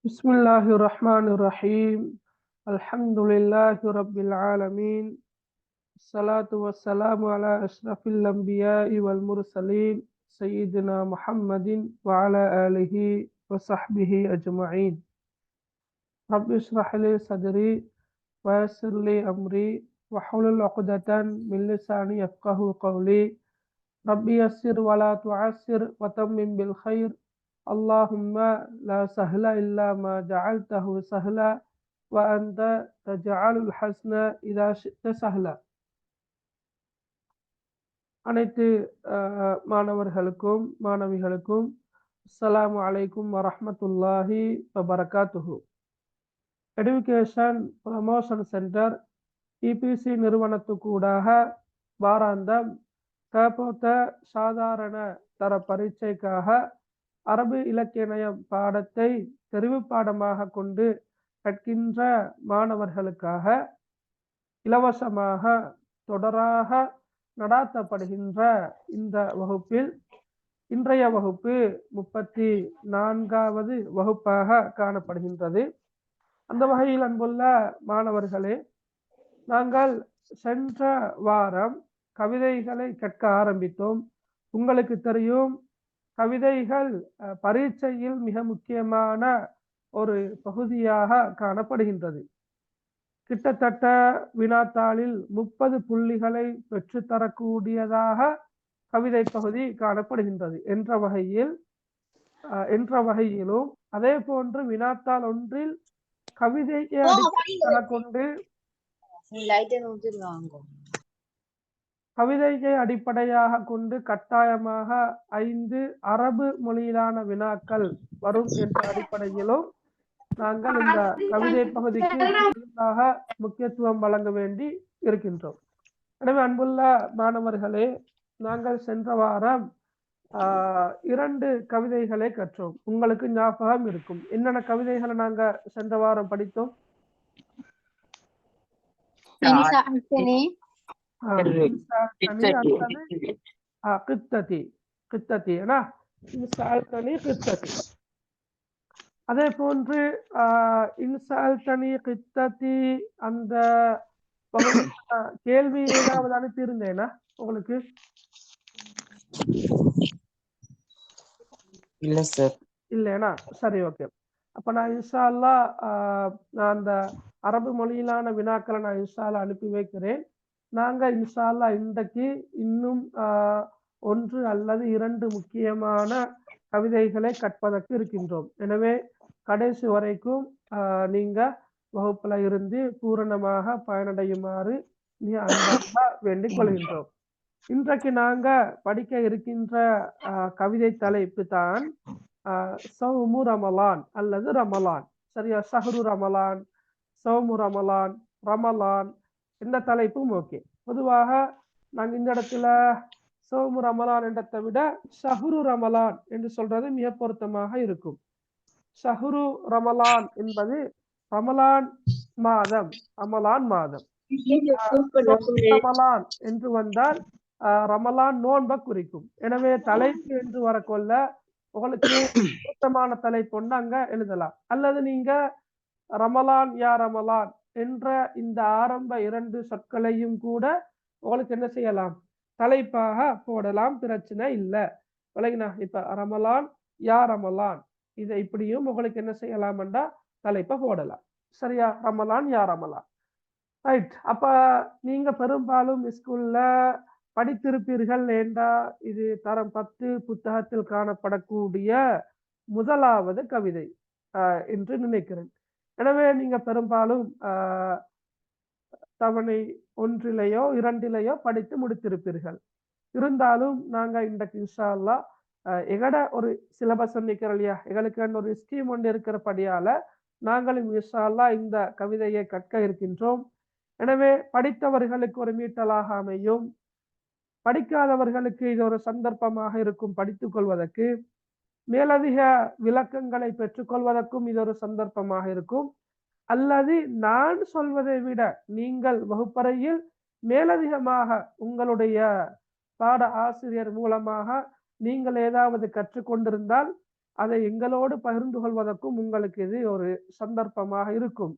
بسم الله الرحمن الرحيم الحمد لله رب العالمين الصلاة والسلام على أشرف الأنبياء والمرسلين سيدنا محمد وعلى آله وصحبه أجمعين رب اشرح لي صدري ويسر لي أمري واحلل عقدة من لساني يفقه قولي ربي يسر ولا تعسر وتمم بالخير اللهم لا سهل إلا ما جعلته سهلا وأنت تجعل الحسن إذا شئت سهلا. அனைத்து மாணவர்களுக்கும் மாணவிகளுக்கும் அஸ்ஸலாமு அலைக்கும் வரஹ்மத்துல்லாஹி வபரகாத்துஹு. எடுகேஷன் ப்ரமோஷன் சென்டர் இபிசி நிறுவனத்துக்கூடாக வாராந்தம் கபோத்த சாதாரண தர பரீட்சைக்காக அரபு இலக்கியம் பாடத்தை தெரிவு பாடமாக கொண்டு கற்கின்ற மாணவர்களுக்காக இலவசமாக தொடராக நடாத்தப்படுகின்ற இந்த வகுப்பில் இன்றைய வகுப்பு 34வது வகுப்பாக காணப்படுகின்றது. அந்த வகையில் அன்புள்ள மாணவர்களே, நாங்கள் சென்ற வாரம் கவிதைகளை கற்க ஆரம்பித்தோம். உங்களுக்கு தெரியும், கவிதைகள் பரீட்சையில் மிக முக்கியமான ஒரு பகுதியாக காணப்படுகின்றது. கிட்டத்தட்ட வினாத்தாளில் 30 புள்ளிகளை பெற்றுத்தரக்கூடியதாக கவிதை பகுதி காணப்படுகின்றது என்ற வகையிலும் அதே போன்று வினாத்தாள் ஒன்றில் கவிதையை அடிப்படையாக கொண்டு கட்டாயமாக 5 அரபு மொழியிலான வினாக்கள் வரும் என்ற அடிப்படையிலும் நாங்கள் இந்த கவிதை பகுதிக்கு முக்கியத்துவம் வழங்க வேண்டி இருக்கின்றோம். எனவே அன்புள்ள மாணவர்களே, நாங்கள் சென்ற வாரம் 2 கவிதைகளை கற்றோம். உங்களுக்கு ஞாபகம் இருக்கும். என்னென்ன கவிதைகளை நாங்க சென்ற வாரம் படித்தோம்? அதே போன்று அந்த கேள்வி ஏதாவது அனுப்பி இருந்தேனா உங்களுக்கு? இல்ல சார். இல்லைனா சரி, ஓகே. அப்ப நான் இன்ஷா அல்லாஹ் அந்த அரபு மொழியிலான வினாக்களை நான் இன்ஷா அல்லாஹ் அனுப்பி வைக்கிறேன். நாங்க இன்ஷா அல்லாஹ் இன்றைக்கு இன்னும் 1 அல்லது 2 முக்கியமான கவிதைகளை கற்பதற்கு இருக்கின்றோம். எனவே கடைசி வரைக்கும் நீங்க வகுப்புல இருந்து பூரணமாக பயனடையுமாறு மிக அன்பாக வேண்டிக் கொள்கின்றோம். இன்றைக்கு நாங்க படிக்க இருக்கின்ற கவிதை தலைப்பு தான் சௌமு ரமலான் அல்லது ரமலான். சரியா? ஷஹ்ரு ரமலான், சௌமு ரமலான், ரமலான், இந்த தலைப்பும் ஓகே. பொதுவாக நாங்க இந்த இடத்துல சௌமு ரமலான் என்றதை விட ஷஹ்ரு ரமலான் என்று சொல்றது மிக பொருத்தமாக இருக்கும். ஷஹ்ரு ரமலான் என்பது ரமலான் மாதம். ரமலான் என்று வந்தால் ரமலான் நோன்பை குறிக்கும். எனவே தலைப்பு என்று வரக்கொள்ள உங்களுக்கு பொருத்தமான தலைப்பு ஒன்று அங்க எழுதலாம். அல்லது நீங்க ரமலான் யா ரமலான் என்ற இந்த ஆரம்ப 2 சொற்களையும் கூட உங்களுக்கு என்ன செய்யலாம், தலைப்பாக போடலாம், பிரச்சனை இல்லை. விளங்கினா? இப்ப ரமலான் யா ரமலான் இதை இப்படியும் உங்களுக்கு என்ன செய்யலாம்டா தலைப்பை போடலாம். சரியா? ரமலான் யா ரமலான். ரைட். அப்ப நீங்க பெரும்பாலும் ஸ்கூல்ல படித்திருப்பீர்கள் என்றா இது தரம் 10 புத்தகத்தில் காணப்படக்கூடிய முதலாவது கவிதை என்று நினைக்கிறேன். எனவே நீங்க பெரும்பாலும் தவணை 1லேயோ 2லேயோ படித்து முடித்திருப்பீர்கள். இருந்தாலும் நாங்க இன்றைக்கு இன்ஷா அல்லாஹ் எங்கட ஒரு சிலபஸ் நிற்கிற இல்லையா, எங்களுக்கு ஒரு ஸ்கீம் ஒன்று இருக்கிறபடியால நாங்களும் இன்ஷா அல்லாஹ் இந்த கவிதையை கற்க இருக்கின்றோம். எனவே படித்தவர்களுக்கு ஒரு மீட்டலாக அமையும், படிக்காதவர்களுக்கு இது ஒரு சந்தர்ப்பமாக இருக்கும் படித்துக் கொள்வதற்கு, மேலதிக விளக்கங்களை பெற்றுக்கொள்வதற்கும் இது ஒரு சந்தர்ப்பமாக இருக்கும். அல்லது நான் சொல்வதை விட நீங்கள் வகுப்பறையில் மேலதிகமாக உங்களுடைய பாட ஆசிரியர் மூலமாக நீங்கள் ஏதாவது கற்றுக்கொண்டிருந்தால் அதை எங்களோடு பகிர்ந்து கொள்வதற்கும் உங்களுக்கு இது ஒரு சந்தர்ப்பமாக இருக்கும்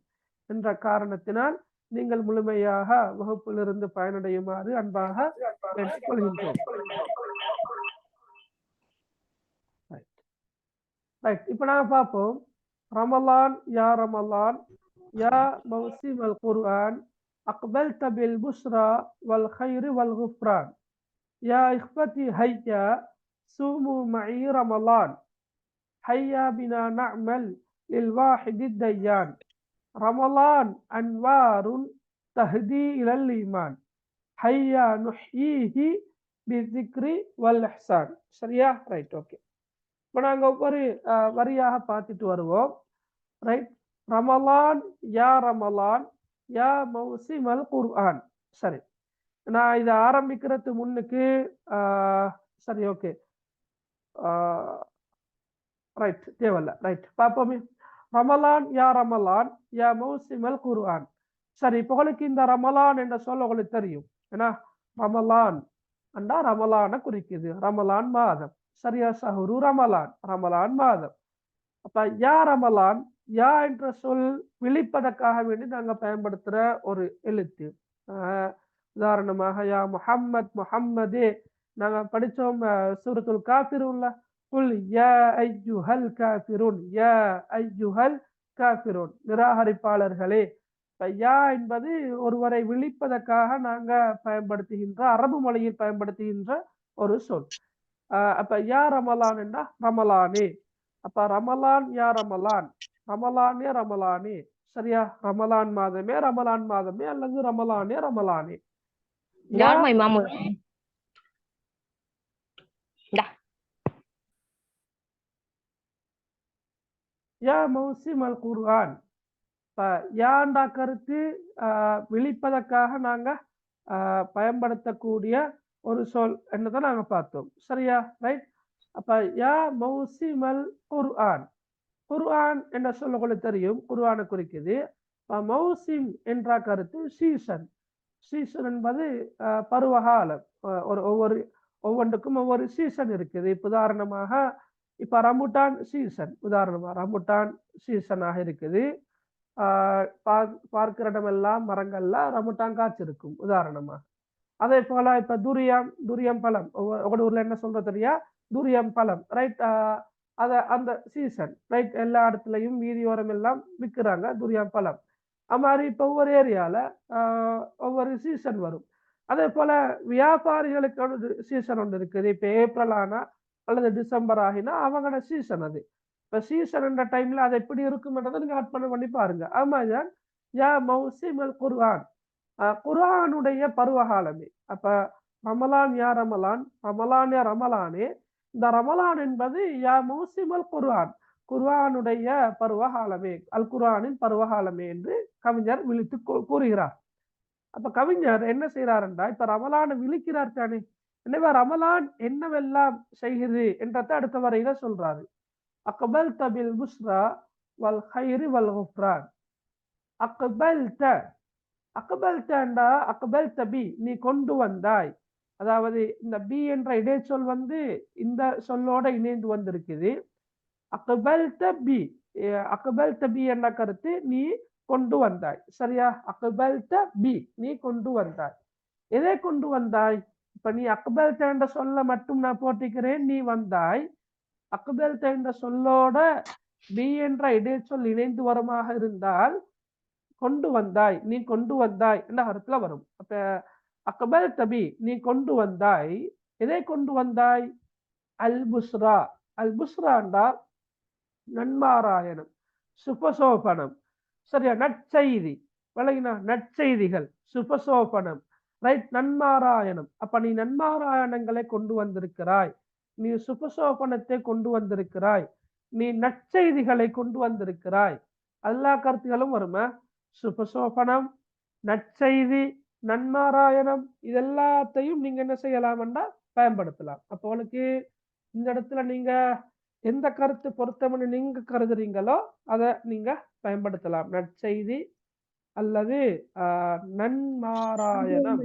என்ற காரணத்தினால் நீங்கள் முழுமையாக வகுப்பிலிருந்து பயனடையுமாறு அன்பாக கேட்டுக்கொள்கின்றோம். இப்ப நாங்க பார்ப்போம். ரமலான் யா ரமலான் யா மௌசிம் அல் குர்ஆன் அக்பல்த பில் புஸ்ரா வல் கைரி வல் குஃப்ரான் யா இஹ்பதி ஹையா சூமு மஇ ரமலான் ஹையா பினா நஅமல் லில் வாஹிதி தய்யான் ரமலான் அன்வாருன் தஹ்தி இலல் ஈமான் ஹையா நுஹ்யீஹி பிஸ்ஸிக்ரி வல் இஹ்சான். சரியா? Right, okay. இப்போ நாங்க ஒவ்வொரு வரியாக பார்த்துட்டு வருவோம். ரைட். ரமலான் யா ரமலான் யா மௌசிம் அல் குர்ஆன். சரி, நான் இதை ஆரம்பிக்கிறது முன்னுக்கு சரி, ஓகே, ரைட், தேவையில்ல. ரைட், பார்ப்போமே. ரமலான் யா ரமலான் யா மௌசிம் அல் குர்ஆன். சரி, இப்போ உங்களுக்கு இந்த ரமலான் என்ற சொல்ல உங்களுக்கு தெரியும். ஏன்னா ரமலான் அண்டா ரமலான குறிக்குது, ரமலான் மாதம். சரியா? சஹுரு ரமலான், ரமலான் மாதம். அப்ப யா ரமலான், யா என்ற சொல் விழிப்பதற்காக வேண்டி நாங்க பயன்படுத்துற ஒரு எழுத்து. உதாரணமாக யா முஹம்மத், முஹம்மதே. நாங்க படிச்சோம் சூரத்துல் காஃபிரூன்ல, குல் யா அய்யுஹல் காஃபிரூன், யா அய்யுஹல் காஃபிரூன், நிராகரிப்பாளர்களே. யா என்பது ஒருவரை விழிப்பதற்காக நாங்க பயன்படுத்துகின்ற, அரபு மொழியில் பயன்படுத்துகின்ற ஒரு சொல். அப்ப யா ரமலான் என்றா ரமலானே. அப்ப ரமலான் யா ரமலான், ரமலானே ரமலானே. சரியா? ரமலான் மாதமே, ரமலான் மாதமே, அல்லது ரமலானே ரமலானே. யா மௌசிம் அல் குர்ஆன். யாண்டா கருத்து விழிப்பதற்காக நாங்க பயன்படுத்தக்கூடிய ஒரு சொல் என்னதான் நாங்க பார்த்தோம். சரியா? ரைட். அப்ப யா மௌசிம் அல் குர்ஆன், குர்ஆன் என்ற சொல்ல உங்களுக்கு தெரியும், குர்ஆனை குறிக்குது. மௌசிம் என்ற கருத்து சீசன். சீசன் என்பது பருவகாலம். ஒவ்வொன்றுக்கும் ஒவ்வொரு சீசன் இருக்குது. இப்ப உதாரணமாக இப்ப ரம்புட்டான் சீசன், உதாரணமா ரம்புட்டான் சீசனாக இருக்குது. பார்க்கிற இடமெல்லாம் மரங்கள்ல ரம்புட்டான் காய்ச்சிருக்கும் உதாரணமா. அதே போல இப்ப துரியம் பழம், ஒவ்வொரு ஊர்ல என்ன சொல்றது தெரியா, துரியம் பழம். ரைட். அந்த சீசன். ரைட். எல்லா இடத்துலயும் வீதியோரம் எல்லாம் விற்கிறாங்க துரியம் பழம். அது மாதிரி இப்ப ஒவ்வொரு ஏரியால ஒவ்வொரு சீசன் வரும். அதே போல வியாபாரிகளுக்கு ஒரு சீசன் ஒன்று இருக்குது. இப்ப ஏப்ரல் ஆனா அல்லது டிசம்பர் ஆகினா அவங்களோட சீசன் அது. இப்ப சீசன் என்ற டைம்ல அது எப்படி இருக்கும்ன்றதை நீங்க அர்ப்பணை பண்ணி பாருங்க. அது மாதிரிதான் யா மௌசிம் அல் குர்ஆன், குர்ஆனுடைய பருவகாலமே. அப்ப ரமலான் யா ரமலான், ரமலான் யா ரமலானே. இந்த ரமலான் என்பது யா மௌசிம் அல் குர்ஆன், குர்ஆனுடைய பருவகாலமே, அல் குர்ஆனின் பருவகாலமே என்று கவிஞர் விழித்து கூறுகிறார். அப்ப கவிஞர் என்ன செய்யறாருண்டா, இப்ப ரமலானை விழிக்கிறார் தானே. எனவே ரமலான் என்னவெல்லாம் செய்கிறது என்றதை அடுத்த வரையில சொல்றாரு. அக்பல்த பில் புஸ்ரா வல் கைரி வல் குஃப்ரான். அக்பல்த, அக்பல்தண்டா அக்பல்த பி, நீ கொண்டு வந்தாய். அதாவது இந்த பி என்ற இடைச்சொல் இந்த சொல்லோட இணைந்து வந்திருக்குது. அக்பல்த பி, அக்பல்த பி என்ற கருத்து நீ கொண்டு வந்தாய். சரியா? அக்பல்த பி, நீ கொண்டு வந்தாய். எதை கொண்டு வந்தாய்? இப்ப நீ அக்பல்த என்ற சொல்ல மட்டும் நான் போட்டிக்கிறேன், நீ வந்தாய். அக்பல்த என்ற சொல்லோட பி என்ற இடைச்சொல் இணைந்து வருமாக இருந்தால் கொண்டு வந்தாய், நீ கொண்டு வந்தாய் என்ற கருத்துல வரும். அப்ப அக்பல்த பி, நீ கொண்டு வந்தாய். எதை கொண்டு வந்தாய்? அல் புஸ்ரா. அல் புஸ்ராண்டா நன்மாராயணம், சுபசோபனம். சரியா? நற்செய்தி. விளங்கினா? நற்செய்திகள், சுபசோபனம். ரைட். நன்மாராயணம். அப்ப நீ நன்மாராயணங்களை கொண்டு வந்திருக்கிறாய், நீ சுபசோபனத்தை கொண்டு வந்திருக்கிறாய், நீ நற்செய்திகளை கொண்டு வந்திருக்கிறாய். எல்லா கருத்துகளும் வருமா? சுபசோபனம், நற்செய்தி, நன்மாராயணம், இதெல்லாத்தையும் நீங்க என்ன செய்யலாம்னா பயன்படுத்தலாம். அப்போ உனக்கு இந்த இடத்துல நீங்க எந்த கருத்து பொருத்தம்னு நீங்க கருதுறீங்களோ அதை நீங்க பயன்படுத்தலாம். நற்செய்தி அல்லது நன்மாராயணம்.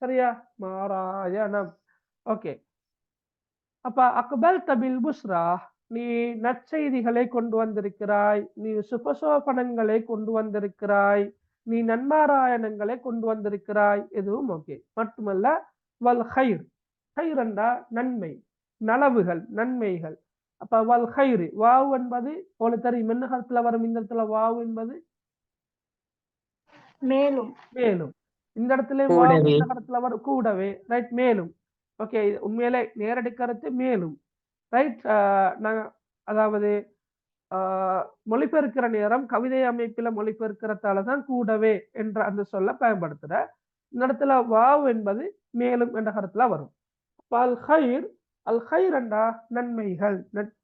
சரியா? மாராயணம். ஓகே. அப்ப அக்பல் தபில் புஸ்ரா, நீ நற்செய்திகளை கொண்டு வந்திருக்கிறாய், நீ சுபசோபனங்களை கொண்டு வந்திருக்கிறாய், நீ நன்மாராயணங்களை கொண்டு வந்திருக்கிறாய், எதுவும் ஓகே. மட்டுமல்ல, வல் ஹைர், ஹைர் என்றா நன்மை, நலவுகள், நன்மைகள். அப்ப வல் ஹைர், வாவ் என்பது உங்களுக்கு தெரியும் என்ன கருத்துல வரும்? இந்த இடத்துல வாவ் என்பது மேலும் மேலும். இந்த இடத்துல வாவ் கூடவே. இந்த கருத்துல வரும் கூடவே, ரைட், மேலும். ஓகே, உண்மையிலே நேரடி கருத்து மேலும், ரைட். அதாவது மொழிபெயர்க்கிற நேரம் கவிதை அமைப்பில மொழிபெயர்க்கிறதால தான் கூடவே என்ற அந்த சொல்ல பயன்படுத்துற. இந்த இடத்துல வாவ் என்பது மேலும் என்ற கருத்துல வரும். அல் ஹைர், அல் ஹைர் என்றா நன்மைகள்,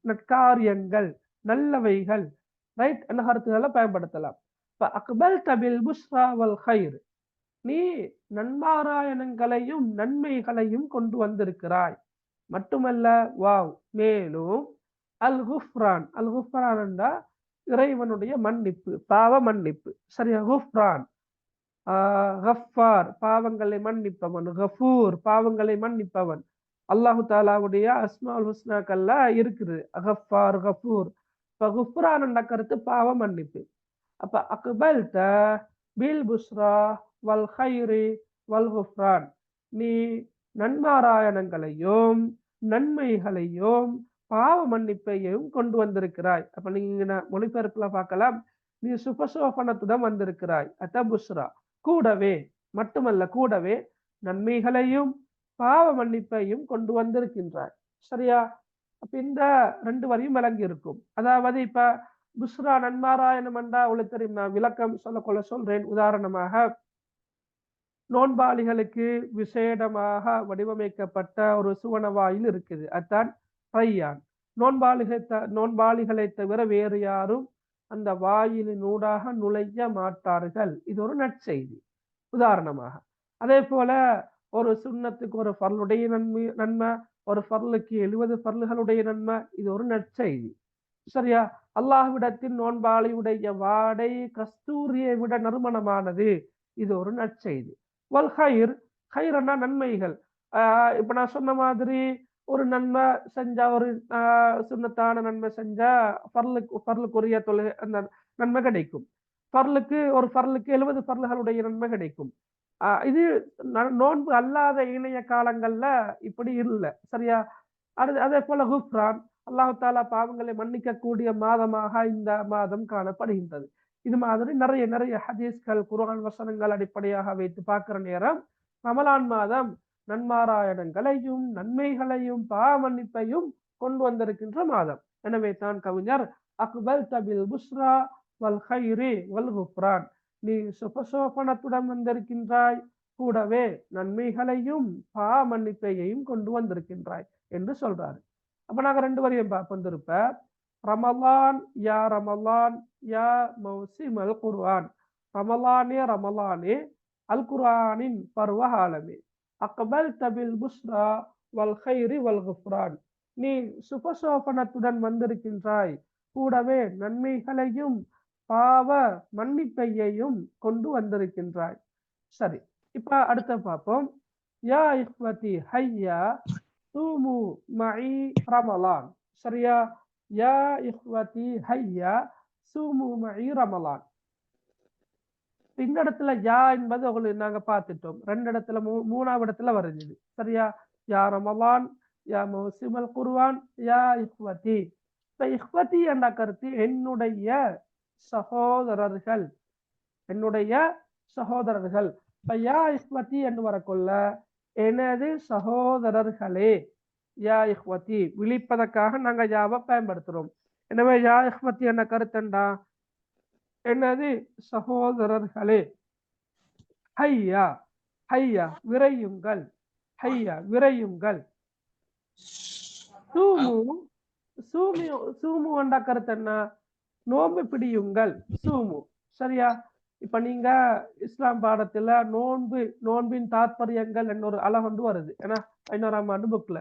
நற்காரியங்கள், நல்லவைகள், ரைட் என்ற கருத்துக்களை பயன்படுத்தலாம். அக்பல் தபில் புஸ்ரா வல் ஹைர், நீ நன்மாராயணங்களையும் நன்மைகளையும் கொண்டு வந்திருக்கிறாய். மட்டுமல்ல, வாவ் மேலும், அல் குஃப்ரான், அல் குஃப்ரான் என்றா இறைவனுடைய மன்னிப்பு, பாவ மன்னிப்பு. சரியா? குஃப்ரான், கஃபார் பாவங்களை மன்னிப்பவன், கஃபூர் பாவங்களை மன்னிப்பவன். அல்லாஹு தாலாவுடைய அஸ்மால் ஹுஸ்னாக்கல்ல இருக்குது கஃபார், கஃபூர். இப்ப குஃப்ரான் என்ற கருத்து பாவ மன்னிப்பு. அப்ப அக்பல்த பில் புஸ்ரா வல் ஹைரி வல் குஃப்ரான், நீ நன்மாராயணங்களையும் நன்மைகளையும் பாவ மன்னிப்பையும் கொண்டு வந்திருக்கிறாய். அப்ப நீங்க மொழிபெயர்ப்புல பார்க்கலாம், நீ சுபசோபனத்துடன் வந்திருக்கிறாய். அத்த புஸ்ரா, கூடவே, மட்டுமல்ல கூடவே நன்மைகளையும் பாவ மன்னிப்பையும் கொண்டு வந்திருக்கின்றாய். சரியா? அப்ப இந்த 2 வரையும் விளங்கி இருக்கும். அதாவது இப்ப புஸ்ரா நன்மாராயணம் என்றா உங்களுக்கு தெரியும், நான் விளக்கம் சொல்லக்கொள்ள சொல்றேன். உதாரணமாக, நோன்பாளிகளுக்கு விசேடமாக வடிவமைக்கப்பட்ட ஒரு சுவனவாயில் இருக்குது, அதான் ரையான். நோன்பாளிகளை தவிர வேறு யாரும் அந்த வாயிலின் ஊடாக நுழைய மாட்டார்கள். இது ஒரு நற்செய்தி உதாரணமாக. அதே போல ஒரு சுண்ணத்துக்கு ஒரு ஃபர்லுடைய நன்மை, ஒரு ஃபர்லுக்கு 70 ஃபர்லுகளுடைய நன்மை, இது ஒரு நற்செய்தி. சரியா? அல்லாஹ்விடத்தின் நோன்பாளியுடைய வாடை கஸ்தூரியை விட நறுமணமானது, இது ஒரு நற்செய்தி. வல் ஹைர், ஹைரன்னா நன்மைகள். இப்ப நான் சொன்ன மாதிரி ஒரு நன்மை செஞ்சா, ஒரு சுண்ணத்தான நன்மை செஞ்சா ஃபர்லுக்குரிய தொழுகை அந்த நன்மை கிடைக்கும். ஒரு ஃபர்லுக்கு 70 ஃபர்லுகளுடைய நன்மை கிடைக்கும். இது நோன்பு அல்லாத இணைய காலங்கள்ல இப்படி இல்லை. சரியா? அதே போல குஃப்ரான், அல்லாஹு தாலா பாவங்களை மன்னிக்கக்கூடிய மாதமாக இந்த மாதம் காணப்படுகின்றது. இது மாதிரி நிறைய நிறைய ஹதீஸ்கள், குர்ஆன் வசனங்கள் அடிப்படையாக வைத்து பார்க்கிற நேரம் ரமலான் மாதம் நன்மாராயணங்களையும் நன்மைகளையும் பாவ மன்னிப்பையும் கொண்டு வந்திருக்கின்ற மாதம். எனவே தான் கவிஞர் அக்பல் தபில் புஸ்ரா வல் ஹைரி வல் குஃப்ரான், நீ சுபசோபனத்துடன் வந்திருக்கின்றாய், கூடவே நன்மைகளையும் பாவ மன்னிப்பையையும் கொண்டு வந்திருக்கின்றாய் என்று சொல்றாரு. அப்ப நாங்க 2 வரையும் பார்ப்போம். ரமலான் யா ரமலான் யா மௌசிம் அல் குர்ஆன், ரமலானே ரமலானே அல் குர்ஆனின் பருவகாலமே, அக்பல் தபில் புஸ்ரா வல் ஹைரி வல் குஃப்ரான், நீ சுபசோபனத்துடன் வந்திருக்கின்றாய், கூடவே நன்மைகளையும் பாவ மன்னிப்பையையும் கொண்டு வந்திருக்கின்றாய். சரி, இப்ப அடுத்த பார்ப்போம். யா இஹ்வதி ஹையா சூமு மஇ ரமலான். சரியா? யா இஹ்வதி ஹையா சூமு மஇ ரமலான். இந்த இடத்துல யா என்பது உங்களுக்கு நாங்க பார்த்துட்டோம். 2 இடத்துல, 3ஆவது இடத்துல வருது. சரியா? யா ரமலான், யா மௌசிமல் குர்ஆன், யா இஹ்வதி. இப்ப இஹ்வதி என்ற கருத்து என்னுடைய சகோதரர்கள், என்னுடைய சகோதரர்கள். இப்ப யா இஹ்வதி என்று வரக்கொள்ள எனது சகோதரர்களே, யா இஹ்வதி விழிப்பதற்காக நாங்க யாவை பயன்படுத்துறோம். எனவே யா இஹ்வதி என்ற கருத்தண்டா எனது சகோதரர்களே. ஹையா, ஹையா விரையுங்கள், ஹையா விரையுங்கள். சூமு, சூமு என்ற கருத்து என்ன? நோன்பு பிடியுங்கள், சூமு. சரியா? இப்ப நீங்க இஸ்லாம் பாடத்துல நோன்பின் தாற்பயங்கள் என்னொரு அழகொண்டு வருது, ஏன்னா 11ஆம் ஆண்டு புக்ல,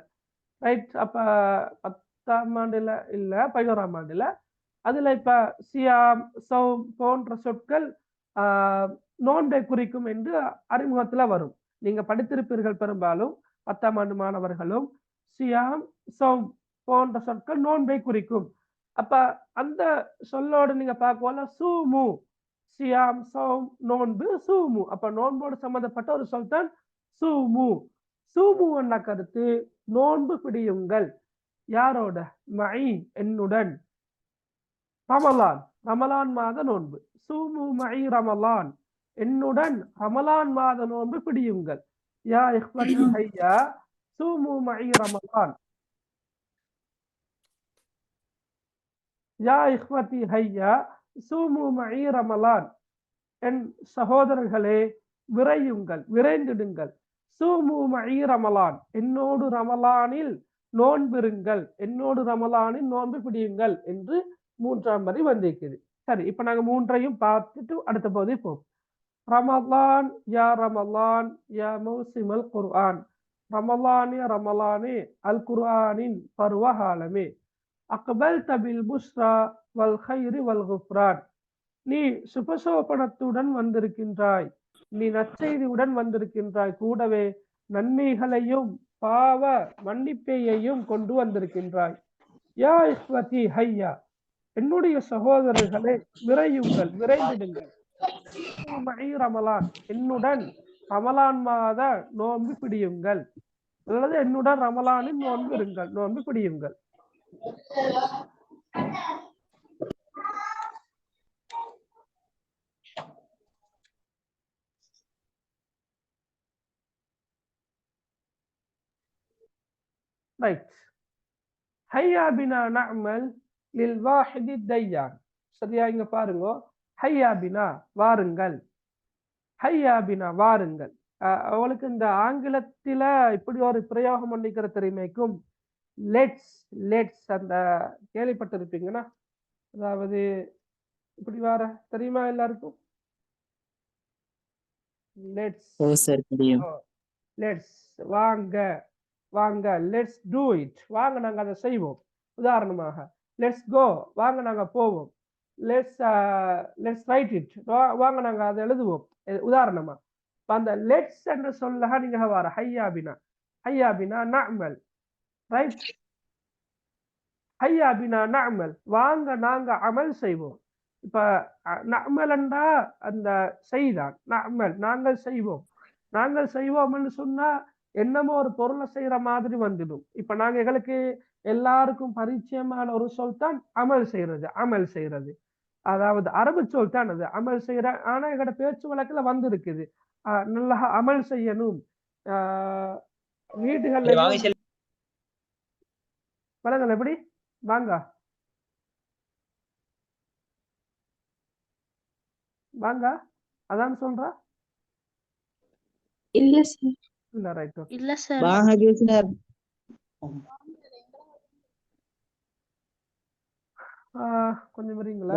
ரைட்? அப்ப 10ஆம் ஆண்டுல இல்ல, 11ஆம் ஆண்டுல. அதுல இப்ப சியாம், சௌம் போன்ற சொற்கள் நோன்பை குறிக்கும் என்று அறிமுகத்துல வரும். நீங்க படித்திருப்பீர்கள் பெரும்பாலும், 10ஆம் ஆண்டு மாணவர்களும் சியாம், சௌம் போன்ற சொற்கள் நோன்பை குறிக்கும். அப்ப அந்த சொல்லோடு நீங்க பார்க்கல சூமு, சியாம், சௌம், நோன்பு, சூமு. அப்ப நோன்போடு சம்பந்தப்பட்ட ஒரு சொல் தான் சூமு. சூமு என்ற கருத்து நோன்பு பிடியுங்கள். யாரோட? மஇ, என்னுடன். ரமலான், ரமலான் மாத நோன்பு. சூமு மஇ ரமலான், என்னுடன் ரமலான் மாத நோன்பு பிடியுங்கள். யா இஹ்வதி ஹையா சூமு மஇ ரமலான். யா இஹ்வதி ஹையா சூமு மஇ ரமலான். என் சகோதரர்களே விரையுங்கள், விரைந்திடுங்கள். சூமு மஇ ரமலான், என்னோடு ரமலானில் நோன்பிருங்கள், என்னோடு ரமலானில் நோன்பு பிடியுங்கள் என்று 3ஆம் வரி வந்திருக்குது. சரி, இப்ப நாங்க 3ஐயும் பார்த்துட்டு அடுத்த பகுதி போவோம். ரமலான் யா ரமலான் யா மௌசிமல் குர்ஆன். ரமலானே ரமலானே அல் குர்ஆனின் பருவகாலமே. அக்பல்த பில் புஷ்ரா வல் கைரி வல் குஃப்ரான். நீ சுபசோபனத்துடன் வந்திருக்கின்றாய், நீ நற்செய்தியுடன் வந்திருக்கின்றாய், கூடவே நன்மைகளையும் பாவ மன்னிப்பையையும் கொண்டு வந்திருக்கின்றாய். யா இஸ்வதி ஹையா, என்னுடைய சகோதரர்களே விரையுங்கள், விரைந்திடுங்கள். ரமலான், என்னுடன் ரமலான் மாத நோன்பு பிடியுங்கள், அல்லது என்னுடன் ரமலானின் நோன்பு இருங்கள், நோன்பு பிடியுங்கள். ரைட். ஹையா பினா நஅமல் லில் வாஹிதி தையான். சரியா, இங்க பாருங்க. ஹையா பினா வாருங்கள், ஹையா பினா வாருங்கள். அவளுக்கு இந்த ஆங்கிலத்தில இப்படி ஒரு பிரயோகம் பண்ணிக்கிற தெரியுமைக்கும் லெட்ஸ், லெட்ஸ் அந்த கேள்விப்பட்டிருப்பீங்கன்னா, அதாவது இப்படி வார தெரியுமா எல்லாருக்கும்? லெட்ஸ், லெட்ஸ் வாங்க, வாங்க. லெட்ஸ் டூ இட், வாங்க நாங்க அதை செய்வோம். உதாரணமாக லெட்ஸ் கோ, வாங்க நாங்க போவோம். லெட்ஸ் ரைட் இட், வாங்க நாங்க அதை எழுதுவோம். உதாரணமா அந்த லெட்ஸ் என்று சொல்ல நீங்க வார ஹையா பினா, ஹையா பினா நஅமல். ரைட், ஹையா பினா நஅமல், வாங்க நாங்க அமல் செய்வோம். இப்ப நஅமல் என்றா அந்த செய்தான், நஅமல் நாங்கள் செய்வோம். நாங்கள் செய்வோம்னு சொன்னா என்னமோ ஒரு பொருளை செய்யற மாதிரி வந்துடும். இப்ப நாங்க எங்களுக்கு எல்லாருக்கும் பரிச்சயமான ஒரு சொல் தான் அமல் செய்யறது, அமல் செய்யறது. அதாவது அரபு சொல் தான் அது, அமல் செய்யற. ஆனா எங்களோட பேச்சு வழக்குல வந்து இருக்குது நல்லா அமல் செய்யணும். வீடுகள்ல வளங்கள் எப்படி வாங்க, வாங்க அதான் சொல்றா. இல்ல சார், இல்ல, ரைட், இல்ல சார், வாங்க சார். கொஞ்சம் வரீங்களா?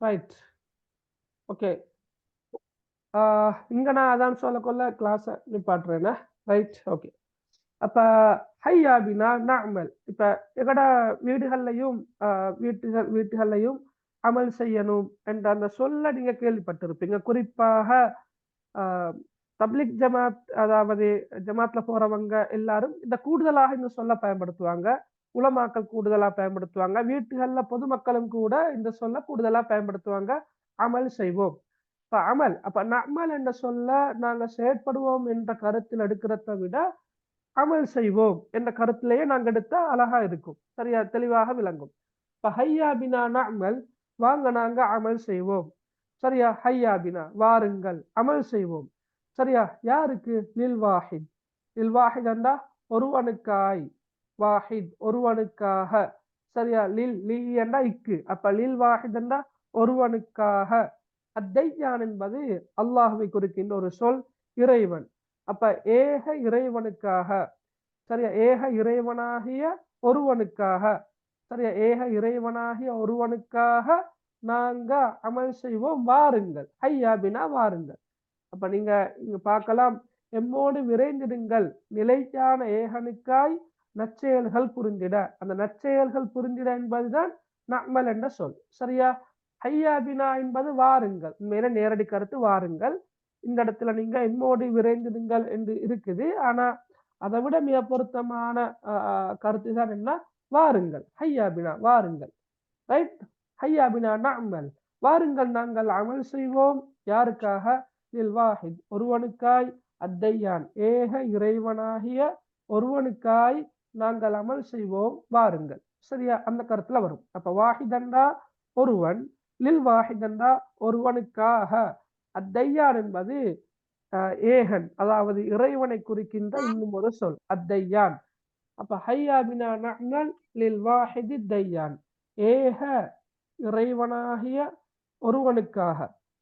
Right, okay. இங்க நான் அதான் சொல்லக்கொள்ள கிளாஸ நிப்பாட்டுறேன்னா. Right, okay. அப்ப ஹையா பினா நஅமல், இப்ப எங்கட வீடுகள்லையும் வீட்டுகள்லையும் அமல் செய்யணும் என்ற அந்த சொல்ல நீங்க கேள்விப்பட்டிருப்பீங்க. குறிப்பாக தப்லிக் ஜமாத், அதாவது ஜமாத்ல போறவங்க எல்லாரும் இந்த கூடுதலாக இந்த சொல்ல பயன்படுத்துவாங்க. உலமாக்கள் கூடுதலா பயன்படுத்துவாங்க. வீட்டுகள்ல பொதுமக்களும் கூட இந்த சொல்ல கூடுதலா பயன்படுத்துவாங்க. அமல் செய்வோம். இப்ப அமல், அப்ப நஅமல் என்ற சொல்ல நாங்க செயற்படுவோம் என்ற கருத்தில் எடுக்கிறத விட அமல் செய்வோம் என்ற கருத்திலேயே நாங்க எடுத்தா அழகா இருக்கும், சரியா, தெளிவாக விளங்கும். இப்ப ஹையா பினா நஅமல், வாங்க நாங்க அமல் செய்வோம். சரியா, ஹையா பினா வாருங்கள், அமல் செய்வோம். சரியா, யாருக்கு? லில் வாஹித், லில் வாஹித் என்றா ஒருவனுக்காய், வாஹித் ஒருவனுக்காக. சரியா, லில் லி என்றா இக்கு, அப்ப லில் வாஹித் என்றா ஒருவனுக்காக. அத்தையான் என்பது அல்லாஹ்வை குறிக்கின்ற ஒரு சொல், இறைவன். அப்ப ஏக இறைவனுக்காக. சரியா, ஏக இறைவனாகிய ஒருவனுக்காக. சரியா, ஏக இறைவனாகிய ஒருவனுக்காக நாங்க அமல் செய்வோம், வாருங்கள். ஹையா பினா வாருங்கள். அப்ப நீங்க இங்க பார்க்கலாம், எம்மோடு விரைந்திடுங்கள், நிலையான ஏகனுக்காய் நற்செயல்கள் புரிந்திட. அந்த நற்செயல்கள் புரிந்திட என்பதுதான் நஅமல் என்ற சொல். சரியா? ஹையா பினா என்பது வாருங்கள். உண்மையில நேரடி கருத்து வாருங்கள். இந்த இடத்துல நீங்க எம்மோடு விரைந்திடுங்கள் என்று இருக்குது. ஆனா அதை விட மிக பொருத்தமான கருத்து தான் என்ன? வாருங்கள். ஹையா பினா வாருங்கள். ரைட்? ஹையா பினா நஅமல். வாருங்கள் நாங்கள் அமல் செய்வோம். யாருக்காக? லில் வாஹித் ஒருவனுக்காய், அத்தையான் ஏக இறைவனாகிய ஒருவனுக்காய் நாங்கள் அமல் செய்வோம் வாருங்கள். சரியா? அந்த கருத்துல வரும். அப்ப வாஹிதண்டா ஒருவன், லில் வாஹிதண்டா ஒருவனுக்காக, அத்தையான் என்பது ஏகன், அதாவது இறைவனை குறிக்கின்ற இன்னும் ஒரு சொல் அத்தையான். அப்ப ஹையா பினா நஅமல் லில் வாஹிதி தையான், ஏக இறைவனாகிய ஒருவனுக்காக,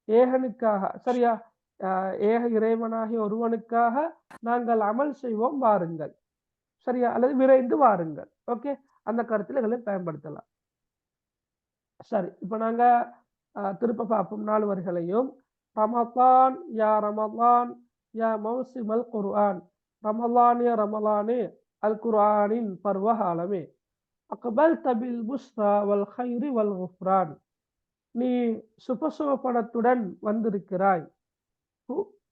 ஏகனுக்காக. சரியா? ஏக இறைவனாகிய ஒருவனுக்காக நாங்கள் அமல் செய்வோம் வாருங்கள். சரியா? அல்லது விரைந்து வாருங்கள். ஓகே, அந்த கருத்துல இதை பயன்படுத்தலாம். சரி, இப்ப நாங்க திருப்ப பார்ப்போம் 4 வரிகளையும். ரமலான் யா ரமலான் யா மௌசிமல் குர்ஆன். ரமலானே ரமலானே அல் குர்ஆனின் பருவகாலமே. அக்பல்த பில் புஸ்ரா வல் கைரி வல் குஃப்ரான். நீ சுபசோபனத்துடன் வந்திருக்கிறாய்,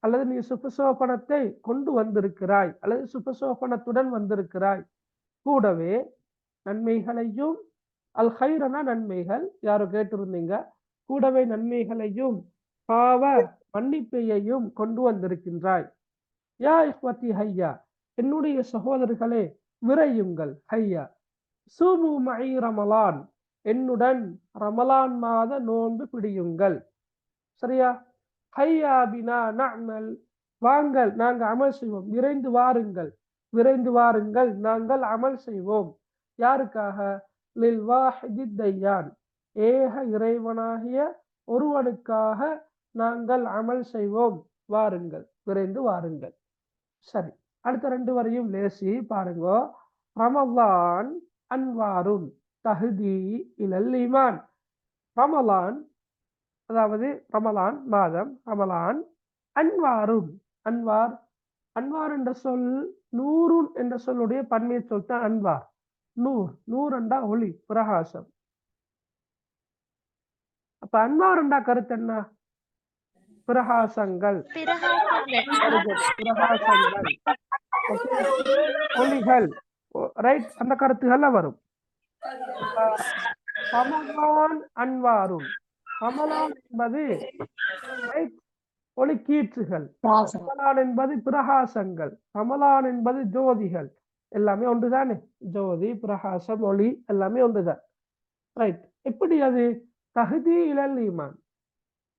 அல்லது நீ சுபசோபனத்தை கொண்டு வந்திருக்கிறாய், அல்லது சுபசோபனத்துடன் வந்திருக்கிறாய். கூடவே நன்மைகளையும், அல் ஹைரனா நன்மைகள், யாரோ கேட்டிருந்தீங்க, கூடவே நன்மைகளையும் பாவ மன்னிப்பையையும் கொண்டு வந்திருக்கின்றாய். யா இஹ்வதி ஹையா, என்னுடைய சகோதரர்களே விரையுங்கள். ஹையா சூமு மஇ ரமலான், என்னுடன் ரமலான் மாத நோன்பு பிடியுங்கள். சரியா? ஹையா பினா நஅமல், வாங்கள் நாங்கள் அமல் செய்வோம். விரைந்து வாருங்கள், விரைந்து வாருங்கள் நாங்கள் அமல் செய்வோம். யாருக்காக? லில் வாஹிதி தையான், ஏக இறைவனாகிய ஒருவனுக்காக நாங்கள் அமல் செய்வோம் வாருங்கள், விரைந்து வாருங்கள். சரி, அடுத்த 2 வரையும் லேசி பாருங்க. ரமலான் அன்வாருன் தஹ்தி இலல் ஈமான். ரமலான், அதாவது ரமலான் மாதம், ரமலான் அன்வாருன், அன்வார், அன்வார் என்ற சொல் நூறுன் என்ற சொல்லுடைய பன்மை சொல் தான் அன்வார். நூர், நூர் என்றா ஒளி, பிரகாசம். அப்ப அன்வார் என்றா கருத்து என்ன? பிரகாசங்கள், பிரகாசங்கள், ஒளிகள். ரைட்? அந்த கருத்துகள்ல வரும். ரமலான் அன்வாருன், ரமலான் என்பது ஒளிக்கீற்றுகள், ரமலான் என்பது பிரகாசங்கள், ரமலான் என்பது ஜோதிகள். எல்லாமே ஒன்றுதானே? ஜோதி, பிரகாசம், ஒளி எல்லாமே ஒன்றுதான். ரைட்? எப்படி அது? தஹ்தி இலல் ஈமான்.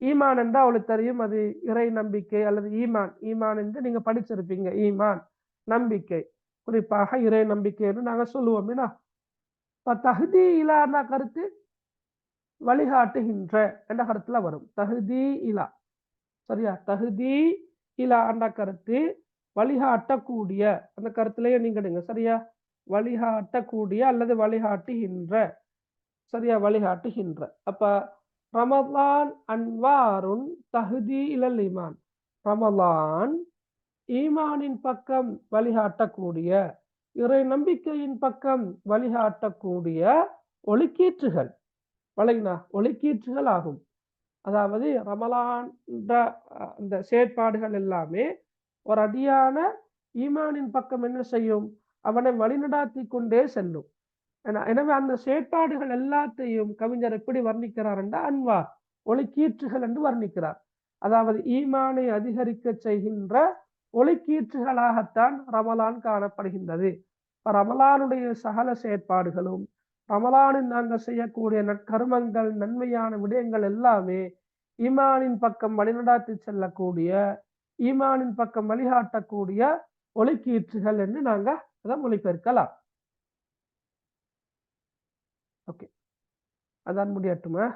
ஈமான் என்றா அவளுக்கு தெரியும், அது இறை நம்பிக்கை அல்லது ஈமான். ஈமான் என்று நீங்க படிச்சிருப்பீங்க. ஈமான் நம்பிக்கை, குறிப்பாக இறை நம்பிக்கை என்று நாங்க சொல்லுவோம். தஹ்தி இலான கருத்து வழிகாட்டுகின்ற என்ற கருத்துல வரும். தஹ்தி இலா. சரியா? தஹ்தி இலா என்ற கருத்து வழிகாட்டக்கூடிய, அந்த கருத்துலயே நீங்க சரியா? வழிகாட்டக்கூடிய அல்லது வழிகாட்டுகின்ற. சரியா? வழிகாட்டுகின்ற. அப்ப ரமலான் அன்வாருன் தஹ்தி இலல் ஈமான். ரமலான் ஈமானின் பக்கம் வழிகாட்டக்கூடிய, இறை நம்பிக்கையின் பக்கம் வழிகாட்டக்கூடிய ஒளிக்கீற்றுகள். வழங்கினா ஒளிக்கீற்றுகள் ஆகும். அதாவது ரமலான் இந்த செயற்பாடுகள் எல்லாமே ஒரு அடியான ஈமானின் பக்கம் என்ன செய்யும்? அவனை வழிநடாத்தி கொண்டே செல்லும். எனவே அந்த செயற்பாடுகள் எல்லாத்தையும் கவிஞர் எப்படி வர்ணிக்கிறார் என்றால் அன்வார், ஒளிக்கீற்றுகள் என்று வர்ணிக்கிறார். அதாவது ஈமானை அதிகரிக்க செய்கின்ற ஒளிக்கீற்றுகளாகத்தான் ரமலான் காணப்படுகின்றது. ரமலானுடைய சகல செயற்பாடுகளும், ரமலானில் நாங்கள் செய்யக்கூடிய நற்கருமங்கள், நன்மையான விடயங்கள் எல்லாமே ஈமானின் பக்கம் வழிநடாத்தி செல்லக்கூடிய, ஈமானின் பக்கம் வழிகாட்டக்கூடிய ஒளிக்கீற்றுகள் என்று நாங்க அதை மொழிபெயர்க்கலாம். ஓகே, அதான் முடியட்டுமா?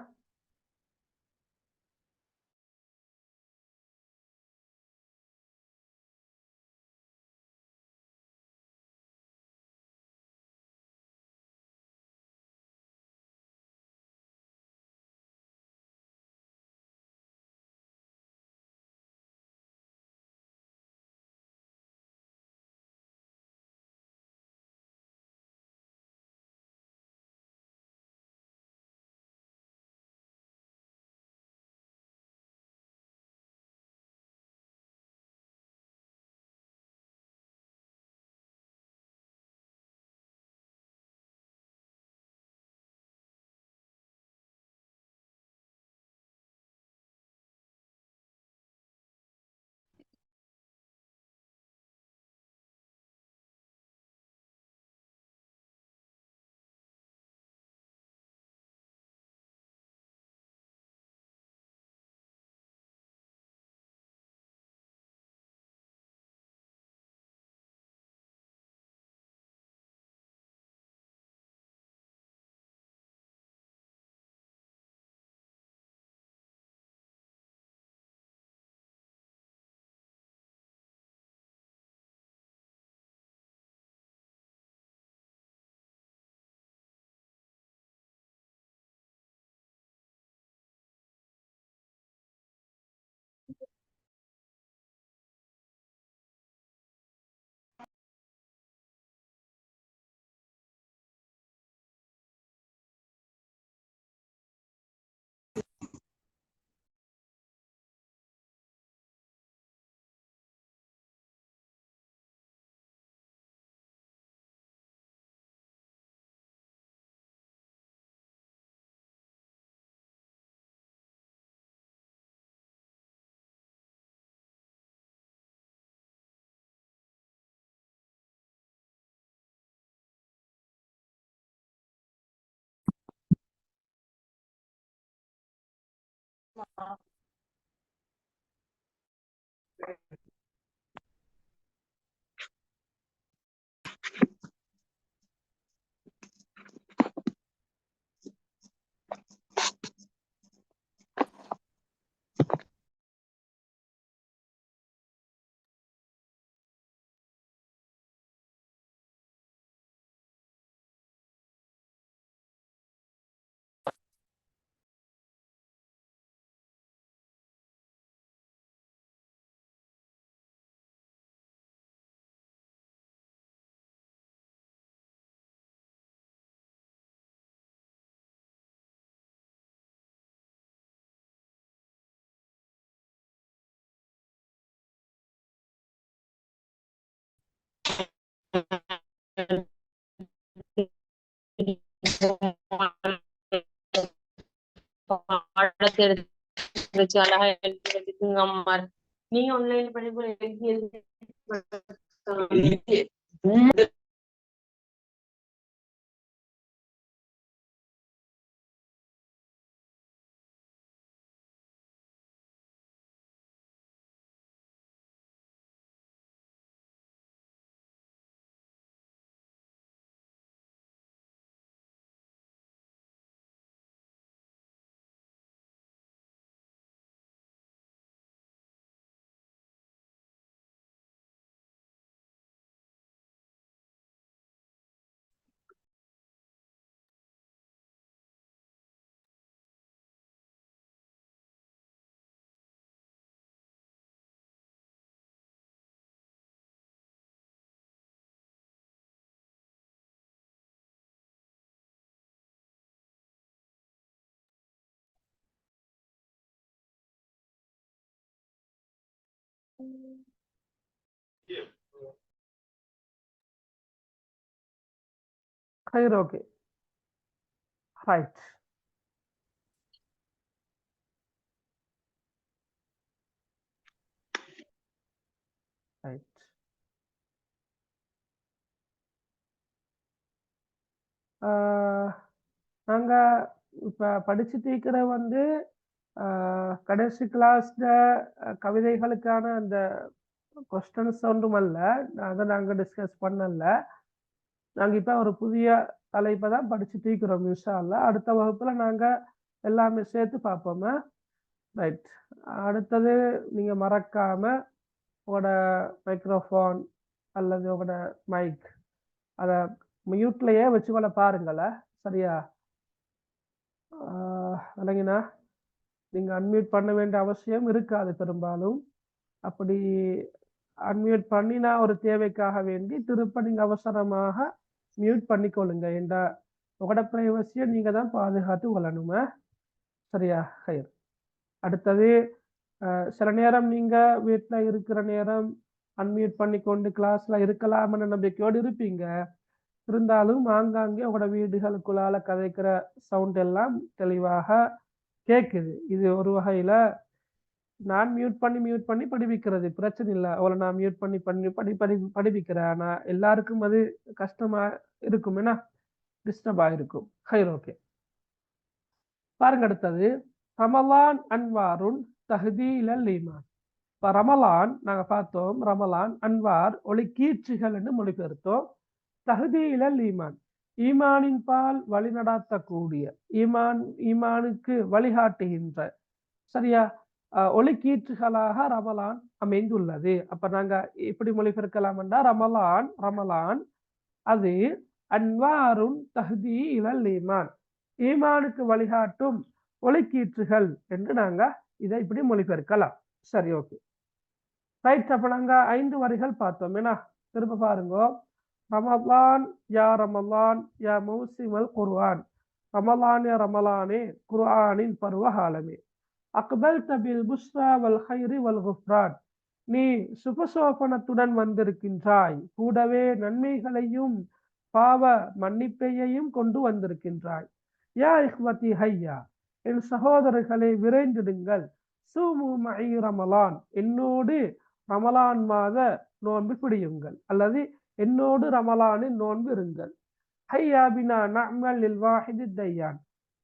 நீங்க ஆன்லைன் படிப்பு خير. Okay right. ரைட். நாங்க இப்ப படிச்சுட்டு இருக்கிற வந்து கடைசி கிளாஸ்ல கவிதைகளுக்கான அந்த கொஸ்டின்ஸ் ஒன்றுமல்ல, அதை நாங்க டிஸ்கஸ் பண்ணல. நாங்க இப்ப ஒரு புதிய தலைப்பை தான் படிச்சுட்டு இருக்கிறோம். இன்ஷா அல்லாஹ் அடுத்த வகுப்புல நாங்க எல்லாமே சேர்த்து பார்ப்போமா. ரைட். அடுத்தது நீங்க மறக்காம உங்களோட மைக்ரோஃபோன் அல்லது உங்களோட மைக் அதை மியூட்லயே வச்சுக்கொள்ள பாருங்கள. சரியா? இல்லைங்கண்ணா நீங்க அன்மியூட் பண்ண வேண்டிய அவசியம் இருக்காது பெரும்பாலும். அப்படி அன்மியூட் பண்ணினா ஒரு தேவைக்காக வேண்டி திருப்ப நீங்க அவசரமாக மியூட் பண்ணிக்கொள்ளுங்க. ஏண்டா உங்களோட பிரைவசியை நீங்க தான் பாதுகாத்து கொள்ளணுமா. சரியா? ஹைர். அடுத்தது சில நேரம் நீங்க வீட்டுல இருக்கிற நேரம் அன்மியூட் பண்ணி கொண்டு கிளாஸ்ல இருக்கலாம்னு நம்பிக்கையோடு இருப்பீங்க. இருந்தாலும் ஆங்காங்கே உங்களோட வீடுகளுக்குள்ளால கதைக்கிற சவுண்ட் எல்லாம் தெளிவாக கேக்குது. இது ஒரு வகையில நான் மியூட் பண்ணி படிப்பிக்கிறது பிரச்சனை இல்லை. அவளை நான் மியூட் பண்ணி படிப்பிக்கிறேன். ஆனா எல்லாருக்கும் அது கஷ்டமா இருக்கும், என்ன டிஸ்டர்பா இருக்கும். ஹைர். ஓகே பாருங்க. அடுத்தது ரமலான் அன்வாருன் தஹ்தீலல் ஈமான். இப்ப ரமலான் நாங்க பார்த்தோம். ரமலான் அன்வார் ஒளிக்கீற்றுகள் என்று மொழிபெயர்த்தோம். தஹ்தீலல் ஈமான் ஈமானின் பால் வழிநடாத்தக்கூடிய, ஈமானுக்கு வழிகாட்டுகின்ற, சரியா, ஒளிக்கீற்றுகளாக ரமலான் அமைந்துள்ளது. அப்ப நாங்க எப்படி மொழிபெயர்க்கலாம் என்றால் ரமலான் அது அன்வாருன் தஹ்தி இலல் ஈமான், ஈமானுக்கு வழிகாட்டும் ஒளிக்கீற்றுகள் என்று நாங்க இதை இப்படி மொழிபெயர்க்கலாம். சரி, ஓகே ரைட். அப்ப நாங்க 5 வரிகள் பார்த்தோம். ஏன்னா திரும்ப பாருங்க. ரமலான் யா ரமலான் யா மௌசிமல் குர்ஆன், ரமலான் யா ரமலானே குர்ஆனின் பருவகாலமே, அக்பல்த பில் புஸ்ரா வல் ஹைரி வல் குஃப்ரான், நீ சுபசோபனத்துடன் வந்திருக்கின்றாய், கூடவே நன்மைகளையும் பாவ மன்னிப்பையையும் கொண்டு வந்திருக்கின்றாய். யா இஹ்வதி ஹையா, என் சகோதரர்களை விரைந்திடுங்கள். சூமு மஇ ரமலான், என்னோடு ரமலான் மாத நோன்பு பிடியுங்கள், அல்லது என்னோடு ரமலானின் நோன்பு இருங்கள். ஹையா பினா நஅமல் லில் வாஹிதி தய்யான்,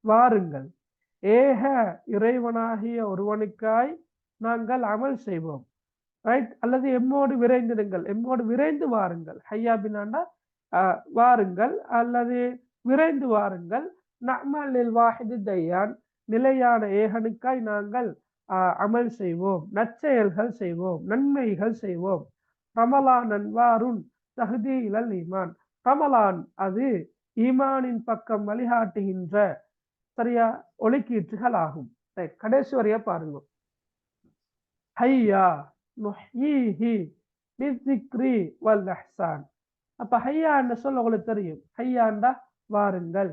வாருங்கள் ஏக இறைவனாகிய ஒருவனுக்காய் நாங்கள் அமல் செய்வோம். ரைட்? அல்லது எம்மோடு விரைந்திடுங்கள், எம்மோடு விரைந்து வாருங்கள். ஹையா பினாண்டா வாருங்கள் அல்லது விரைந்து வாருங்கள். நஅமல் வாஹிது தய்யான், நிலையான ஏகனுக்காய் நாங்கள் அமல் செய்வோம், நற்செயல்கள் செய்வோம், நன்மைகள் செய்வோம். ரமலான் அன்வாருன் தஹ்தி இலல் ஈமான். ரமலான் அது ஈமானின் பக்கம் வழிகாட்டுகின்ற சரியா ஒளிக்கீற்றுகள் ஆகும். கடைசி வரைய பாருங்க. ஹையா நுஹ்யீஹி பிஸ்ஸிக்ரி வல் இஹ்சான். அப்ப ஹையா என்ற சொல் உங்களுக்கு தெரியும். ஹையாண்டா வாருங்கள்.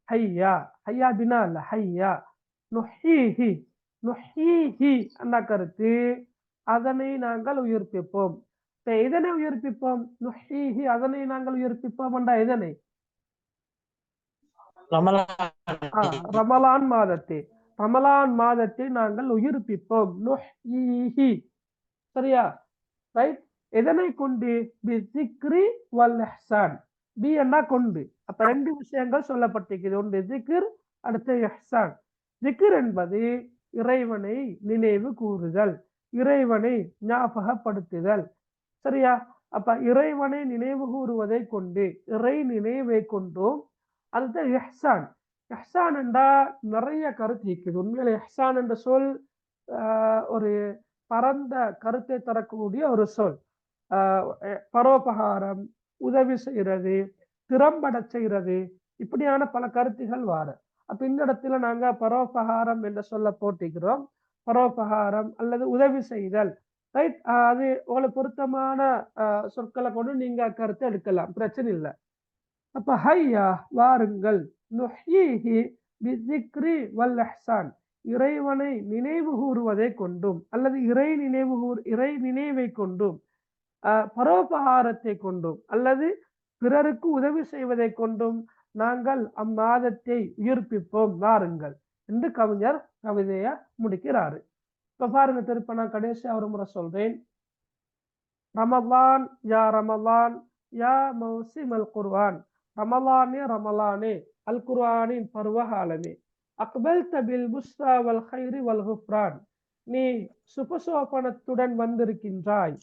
ஹையா, ஹையா பினா இல்ல, ஹையா. நுஹ்யீஹி, நுஹ்யீஹி என்ற கருத்து அதனை நாங்கள் உயிர்ப்பிப்போம். இதனை உயிர்ப்பிப்போம். நுஹ்யீஹி அதனை நாங்கள் உயிர்ப்பிப்போம் என்றா இதனை ரமலான் மாதத்தை, ரமலான் மாதத்தை நாங்கள் உயிர்ப்பிப்போம். நுஹ்யீஹி சரியா? ரைட்? எதனை கொண்டு? பிஸ்ஸிக்ரி வல் இஹ்சான். பி என்ன கொண்டு. அப்ப ரெண்டு விஷயங்கள் சொல்லப்பட்டிருக்கிறது. ஒன்று ஜிக்ர், அடுத்து இஹ்சான். ஜிக்ர் என்பது இறைவனை நினைவு கூறுதல், இறைவனை ஞாபகப்படுத்துதல். சரியா? அப்ப இறைவனை நினைவு கூறுவதை கொண்டு, இறை நினைவை கொண்டும். அடுத்து இஹ்சான். இஹ்சான் என்றா நிறைய கருத்து இருக்குது. உண்மையில இஹ்சான் என்ற சொல் ஒரு பரந்த கருத்தை தரக்கூடிய ஒரு சொல். பரோபகாரம், உதவி செய்யறது, திறம்பட செய்யறது, இப்படியான பல கருத்துகள் வார. அப்ப இந்த இடத்துல நாங்க பரோபகாரம் என்ற சொல்ல போட்டிக்கிறோம். பரோபகாரம் அல்லது உதவி செய்தல். ரைட்? அது உங்களுக்கு பொருத்தமான சொற்களை கொண்டு நீங்க கருத்தை எடுக்கலாம், பிரச்சனை இல்லை. அப்ப ஹையா வாருங்கள், நுஹ்யீஹி பிஸ்ஸிக்ரி வல் இஹ்சான், இறைவனை நினைவு கூறுவதை கொண்டும் அல்லது இறை நினைவை கொண்டும், பரோபகாரத்தை கொண்டும் அல்லது பிறருக்கு உதவி செய்வதை கொண்டும் நாங்கள் அம்மாதத்தை உயிர்ப்பிப்போம், வாருங்கள் என்று கவிஞர் கவிதைய முடிக்கிறாரு. இப்ப பாருங்க, திருப்ப நான் கடைசியா ஒரு முறை சொல்றேன். ரமலான் யா ரமலான் யா மௌசிம் அல் குர்ஆன். ரமலானே ரமலானே, அல் குர்ஆனின் பருவகாலமே. அக்பல்த பில் புஸ்ரா வல் கைரி வல் குஃப்ரான். நீ சுபசோபனத்துடன் வந்திருக்கின்றாய்,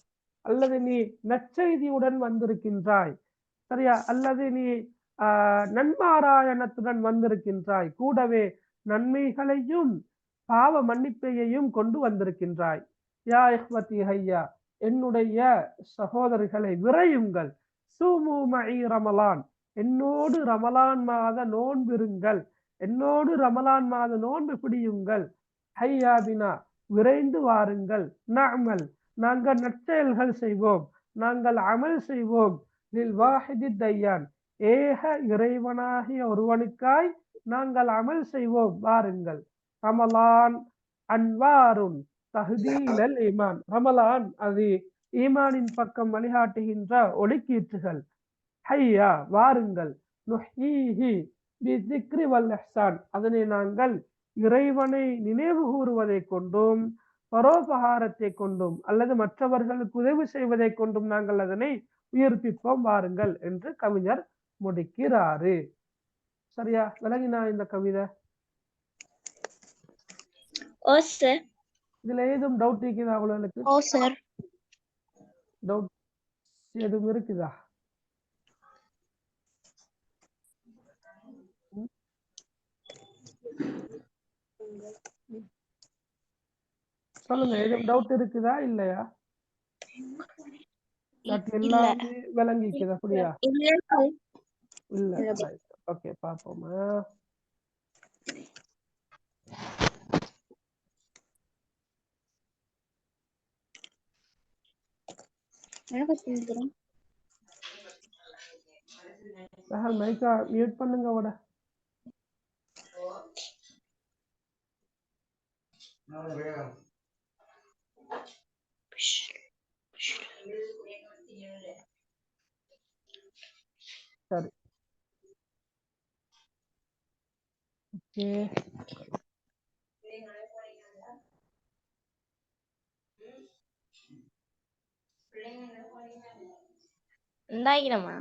அல்லது நீ நற்செய்தியுடன் வந்திருக்கின்றாய். சரியா? அல்லது நீ நன்மாராயணத்துடன் வந்திருக்கின்றாய், கூடவே நன்மைகளையும் பாவ மன்னிப்பையையும் கொண்டு வந்திருக்கின்றாய். யா இஹ்வதி ஹையா, என்னுடைய சகோதரிகளை விரையுங்கள். சூமு மஇ ரமலான், என்னோடு ரமலான் மாத நோன்பிருங்கள், என்னோடு ரமலான் மாத நோன்பு பிடியுங்கள். ஹையா பினா, விரைந்து வாருங்கள். நஅமல், நாங்கள் நற்செயல்கள் செய்வோம், நாங்கள் அமல் செய்வோம். லில் வாஹிதி தய்யான், ஏக இறைவனாகிய ஒருவனுக்காய் நாங்கள் அமல் செய்வோம், வாருங்கள். ரமலான் அன்வாருன் தஹ்தி இலல் ஈமான். ரமலான் அது ஈமானின் பக்கம் வழிகாட்டுகின்ற ஒளிக்கீற்றுகள். ஹையா வாருங்கள். நுஹ்யீஹி பிஸ்ஸிக்ரி வல் இஹ்சான், அதனை நாங்கள் இறைவனை நினைவு கூறுவதை கொண்டும் பரோபகாரத்தை கொண்டும் அல்லது மற்றவர்களுக்கு உதவி செய்வதை கொண்டும் நாங்கள் அதனை உயிர்ப்பிப்போம், வாருங்கள் என்று கவிஞர் முடிக்கிறாரு. சரியா? விளங்கினா இந்த கவிதை? இதுல ஏதும் டவுட் இருக்குதா உங்களுக்கு? டவுட் எதுவும் இருக்குதா? சொல்லுங்க, ஏதும் டவுட் இருக்குதா இல்லையா? எல்லாமே விளங்கிக்குதா? அப்படியா? இல்ல. ஓகே, பாப்போமா. மைக்கா மியூட் பண்ணுங்க அவட. சரி, ஓகே. എന്തായിക്കണമാ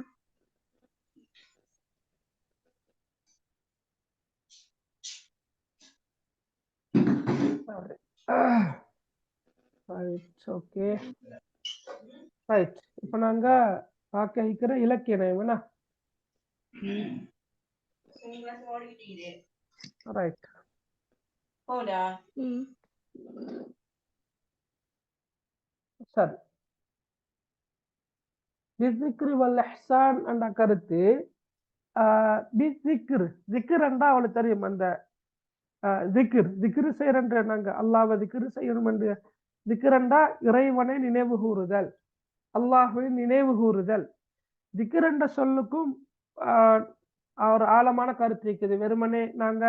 ரைட், ஓகே, ரைட். இப்ப நாங்க பார்க்க இருக்கிற இலக்கிய நயம் என்ன? ரைட், ம். சரி. பிஸ்ஸிக்ரு வல் இஹ்சான் என்ற கருத்து ஜிக்ர் என்றா அவளுக்கு தெரியும். அந்த ஜிக்ரு செய்யறன்ற நாங்க அல்லாஹ்வை ஜிக்ரு செய்யணும் என்று ஜிக்ர் என்றா இறைவனை நினைவு கூறுதல், அல்லாஹ்வை நினைவு கூறுதல். ஜிக்ர் என்ற சொல்லுக்கும் ஒரு ஆழமான கருத்து இருக்குது. வெறுமனே நாங்க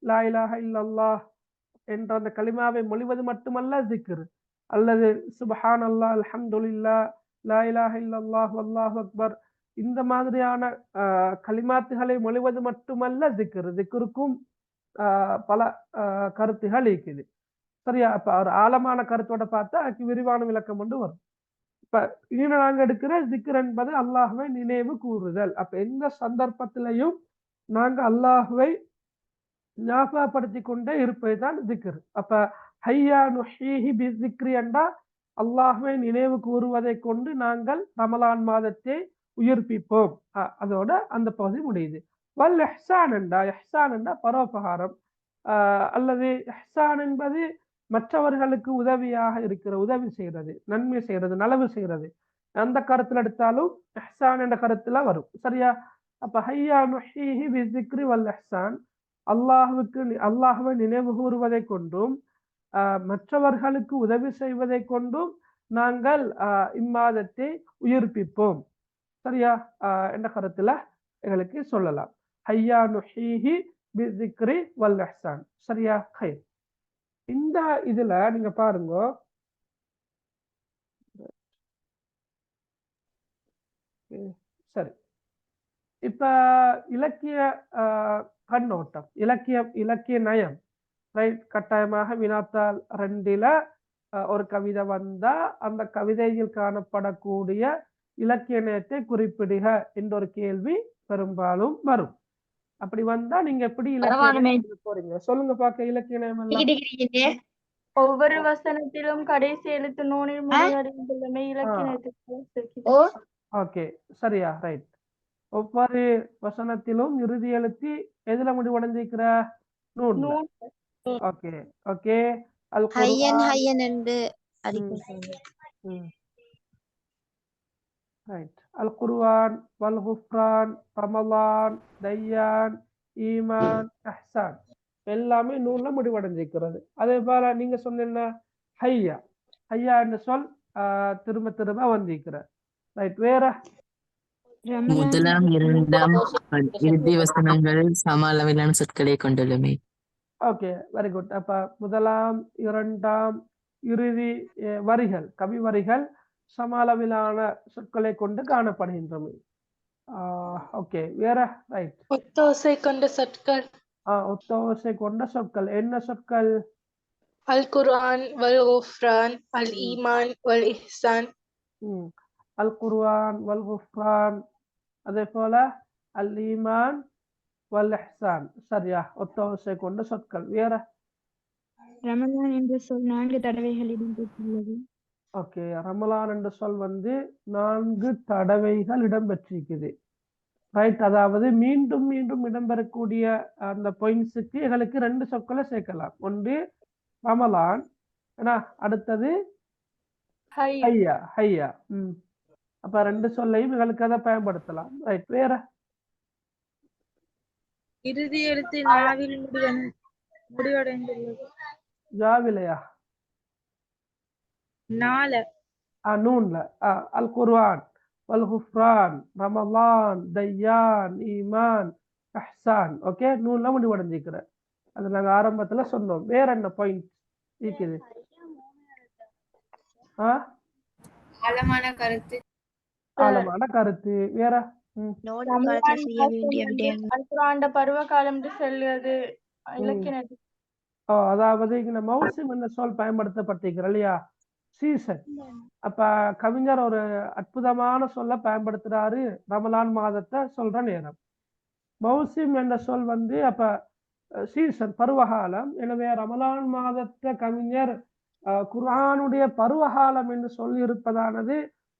லா இலாஹ இல்லல்லாஹ் என்ற அந்த கலிமாவை மொழிவது மட்டுமல்ல ஜிக்ர், அல்லது சுப்ஹானல்லாஹ், அல்ஹம்துலில்லாஹ், லா இலாஹ இல்லல்லாஹ், வல்லாஹு அக்பர், இந்த மாதிரியான கலிமாத்துகளை மொழிவது மட்டுமல்ல ஜிக்ர். ஜிக்ருக்கும் பல கருத்துகள் இருக்குது. சரியா? அப்ப ஒரு ஆழமான கருத்தோட பார்த்தா அதுக்கு விரிவான விளக்கம் கொண்டு வரும். இப்ப இனி நாங்க எடுக்கிற ஜிக்ர் என்பது அல்லாஹ்வை நினைவு கூறுதல். அப்ப எந்த சந்தர்ப்பத்திலையும் நாங்க அல்லாஹ்வை ஞாபகப்படுத்தி கொண்டே இருப்பதுதான் ஜிக்ர். அப்ப ஹய்யா நுஹீஹி பிஸ்ஸிக்ரி என்றா அல்லாஹ்வை நினைவு கூறுவதை கொண்டு நாங்கள் ரமலான் மாதத்தை உயிர்ப்பிப்போம். அதோட அந்த பகுதி முடியுது. வல் இஹ்சான் என்றா பரோபகாரம், அல்லது இஹ்சான் என்பது மற்றவர்களுக்கு உதவியாக இருக்கிற, உதவி செய்யறது, நன்மை செய்யறது, நலவு செய்யறது. அந்த கருத்துல எடுத்தாலும் இஹ்சான் என்ற கருத்துல வரும். சரியா? அப்ப ஹய்யா நுஹீஹி பிஸ்ஸிக்ரி வல் இஹ்சான், அல்லாஹ்வை நினைவு கூறுவதை கொண்டும் மற்றவர்களுக்கு உதவி செய்வதை கொண்டும் நாங்கள் இம்மாதத்தை உயிர்ப்பிப்போம். சரியா? என்ற கருத்துல எங்களுக்கு சொல்லலாம். ஹய்யா நுஹீஹி பிஸ்ஸிக்ரி வல் இஹ்சான். சரியா? ஹைர். இந்த இதுல நீங்க பாருங்க, சரி. இப்ப இலக்கிய கண்ணோட்டம், இலக்கிய நயம், ரைட். கட்டாயமாக வினாத்தாள் 2ல ஒரு கவிதை வந்தா அந்த கவிதையில் காணப்படக்கூடிய இலக்கிய நயத்தை குறிப்பிடுக என்ற ஒரு கேள்வி பெரும்பாலும் வரும். அப்படி வந்தா நீங்க எப்படி இலக்கிய போறீங்க? சொல்லுங்க பார்க்க. இலக்கிய நயம் எல்லாம் ஒவ்வொரு வசனத்திலும் கடைசி எழுத்து நூனில் முடிவடைந்துள்ளமை இலக்கியத்துக்கு. ஓகே, சரியா? ரைட். ஒவ்வொரு வசனத்திலும் இறுதி எழுத்து எதுல முடிவடைஞ்சிருக்கிற? நூன்ல. Okay, okay. அல் குர்ஆன் என்று ரைட். அல் குர்ஆன், வல் குஃப்ரான், ரமலான், தய்யான், ஈமான், இஹ்சான் எல்லாமே நூல்ல முடிவடைஞ்சிருக்கிறது. அதே போல நீங்க சொன்ன ஹையா, ஹையா என்ற சொல் திரும்ப திரும்ப வந்திருக்கிற. ரைட். வேற? முதலாம் இரண்டாம் இறுதி வசனங்கள் சம அளவிலான சொற்களை கொண்டுள்ளமை. Okay, very good. அப்ப முதலாம் இரண்டாம் இறுதி வரிகள், கவி வரிகள் சம அளவிலான சொற்களை கொண்டு காணப்படுகின்றன. ஓகே, வேற? ரைட். ஒத்தோசை கொண்ட சொற்கள். ஒத்தோசை கொண்ட சொற்கள் என்ன சொற்கள்? அல் குர்ஆன் வல் குஃப்ரான், அல் ஈமான் வல் இஹ்சான். அல் குர்ஆன் வல் குஃப்ரான், அதே போல அல் ஈமான் வல் இஹ்சான். சரியா? ஒத்தோசை கொண்ட சொற்கள். வேற? ரமலான் என்ற சொல் 4 தடவைகள் இடம்பெற்றுள்ளது. ஓகே, ரமலான் என்ற சொல் 4 தடவைகள் இடம்பெற்றிருக்குது. ரைட். அதாவது மீண்டும் மீண்டும் இடம்பெறக்கூடிய அந்த பாயிண்ட்ஸுக்கு எங்களுக்கு 2 சொற்களை சேர்க்கலாம். ஒன்று ரமலான், அடுத்தது ஹையா. ஹையா. அப்ப 2 சொல்லையும் எங்களுக்கு அதை பயன்படுத்தலாம். ரைட். வேற? இறுதி எழுத்து நாவில் முடிவடைந்துள்ளது. ஜாவிலையா? நூன்ல. அல் குர்ஆன் வல் குஃப்ரான், ரமலான், தய்யான், ஈமான், இஹ்சான். ஓகே, நூன்ல முடிவடைஞ்சிக்கிற. அது நாங்க ஆரம்பத்துல சொன்னோம். வேற என்ன பாயிண்ட் இருக்குது? ஆழமான கருத்து. ஆழமான கருத்து. வேற? பருவ காலம் சொல்லுவது இலக்கியத்துக்கு. அதாவது இங்க மௌசிம் என்ற சொல் பயன்படுத்தப்பட்டிருக்கிற இல்லையா? சீசன். அப்ப கவிஞர் ஒரு அற்புதமான சொல்ல பயன்படுத்துறாரு. ரமலான் மாதத்தை சொல்ற நேரம். மௌசிம் என்ற சொல் அப்ப சீசன் பருவகாலம். எனவே ரமலான் மாதத்தை கவிஞர் குர்ஆனுடைய பருவகாலம் என்று சொல்லி இருப்பதானது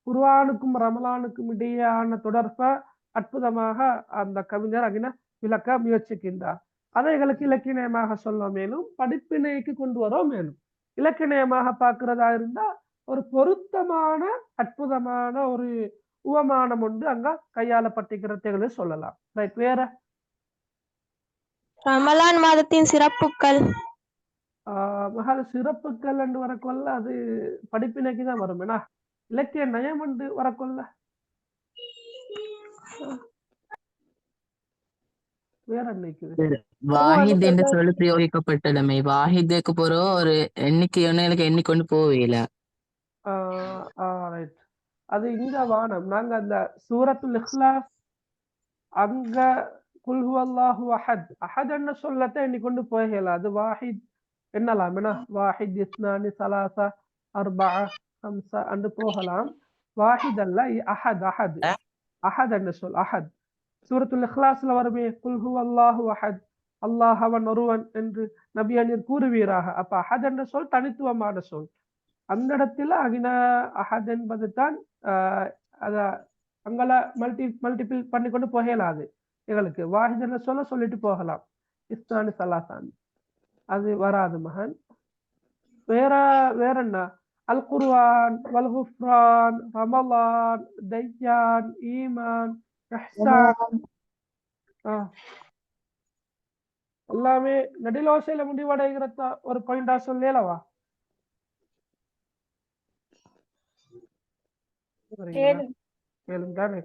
குர்ஆனுக்கும் ரமலானுக்கும் இடையேயான தொடர்பை அற்புதமாக அந்த கவிஞர் அங்கே விளக்க முயற்சிக்கின்றார். அதை எங்களுக்கு இலக்கியமாக சொல்ல மேலும் படிப்பினைக்கு கொண்டு வர மேலும் இலக்கியமாக பார்க்கிறதா இருந்தா ஒரு பொருத்தமான அற்புதமான ஒரு உவமானம் ஒன்று அங்க கையாளப்பட்டிருக்கிறதை சொல்லலாம். ரைட், வேற ரமலான் மாதத்தின் சிறப்புகள். மகால சிறப்புகள் என்று வரக்கொள்ள அது படிப்பினைக்கு தான் வரும். ஏன்னா இலக்கிய நயம் என்று வரக்கொள்ள வேற நினைக்குது. வாஹித் என்று சொல்லி பிரயோகிக்கப்பட்டதுமே வாஹிதுக்கு போற ஒரு எண்ணிக்கை எண்ணிக்கொண்டு போவேல. ரைட், அது இங்க வானம். நாங்க அந்த சூரத்துல் இக்லாஸ் அங்க குல் ஹுவல்லாஹு அஹத் அஹத் என்ன சொல்லத்தை எண்ணிக்கொண்டு போகல. அது வாஹித் என்னலாம், என்ன வாஹித் இஸ்னானி சலாசா அர்பா ஹம்சா அன்று போகலாம். வாஹித் அல்ல, அஹத் அஹத் அஹத் என்ன சொல். அஹத் சூரத்துல் இக்லாஸ்ல வருமே குல் ஹுவல்லாஹு அஹத், அல்லாஹ் அவன் ஒருவன் என்று நபி அனிர் கூறுவீராக. அப்ப அஹத் என்ற சொல் தனித்துவமான சொல். அந்த இடத்துல அகின அஹத் என்பது தான் அத அங்கள மல்டிபிள் பண்ணி கொண்டு போகலாது. எங்களுக்கு வாஹித் என்ற சொல்ல சொல்லிட்டு போகலாம். இஸ்னானி சலாசான் அது வராது மகன். வேற என்ன, அல் குர்ஆன், வல் குஃப்ரான், ரமலான், தய்யான், ஈமான், இஹ்சான் எல்லாமே நடிலோசையில முடிவடைகிறத ஒரு பாயிண்டா சொல்லலவா? மேலும் தானே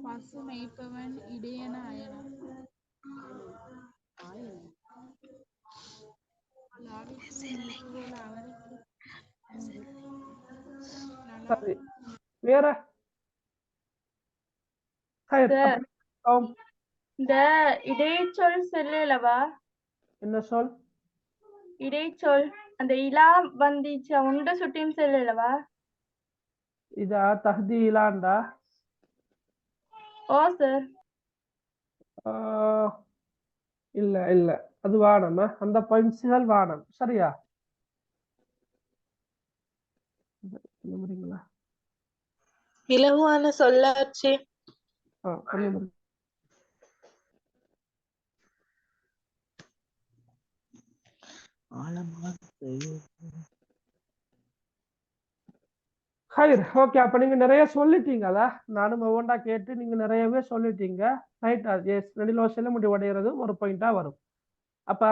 பசு மேய்ப்பவன் இடையன அயனான். சரி, வேற இந்த இடைச்சொல் சொல்லலவா? என்ன சொல்? இடைச்சொல் அந்த இலா வந்துச்சு உண்ட சுட்டின்னு சொல்லலவா? இதா தஹ்தி இலாண்டா? ஓ சார், இல்ல இல்ல, அது வானம். அந்த பாயிண்ட்ஸ்கள் வானம். சரியா? இலகுவான சொல்லாச்சு. ஓகே, அப்ப நீங்க நிறைய சொல்லிட்டீங்களா? நானும் ஒவ்வொன்றா கேட்டு நீங்க நிறையவே சொல்லிட்டீங்க. ரைட், நடிலோசையில முடிவடைகிறது ஒரு பாயிண்டா வரும். அப்ப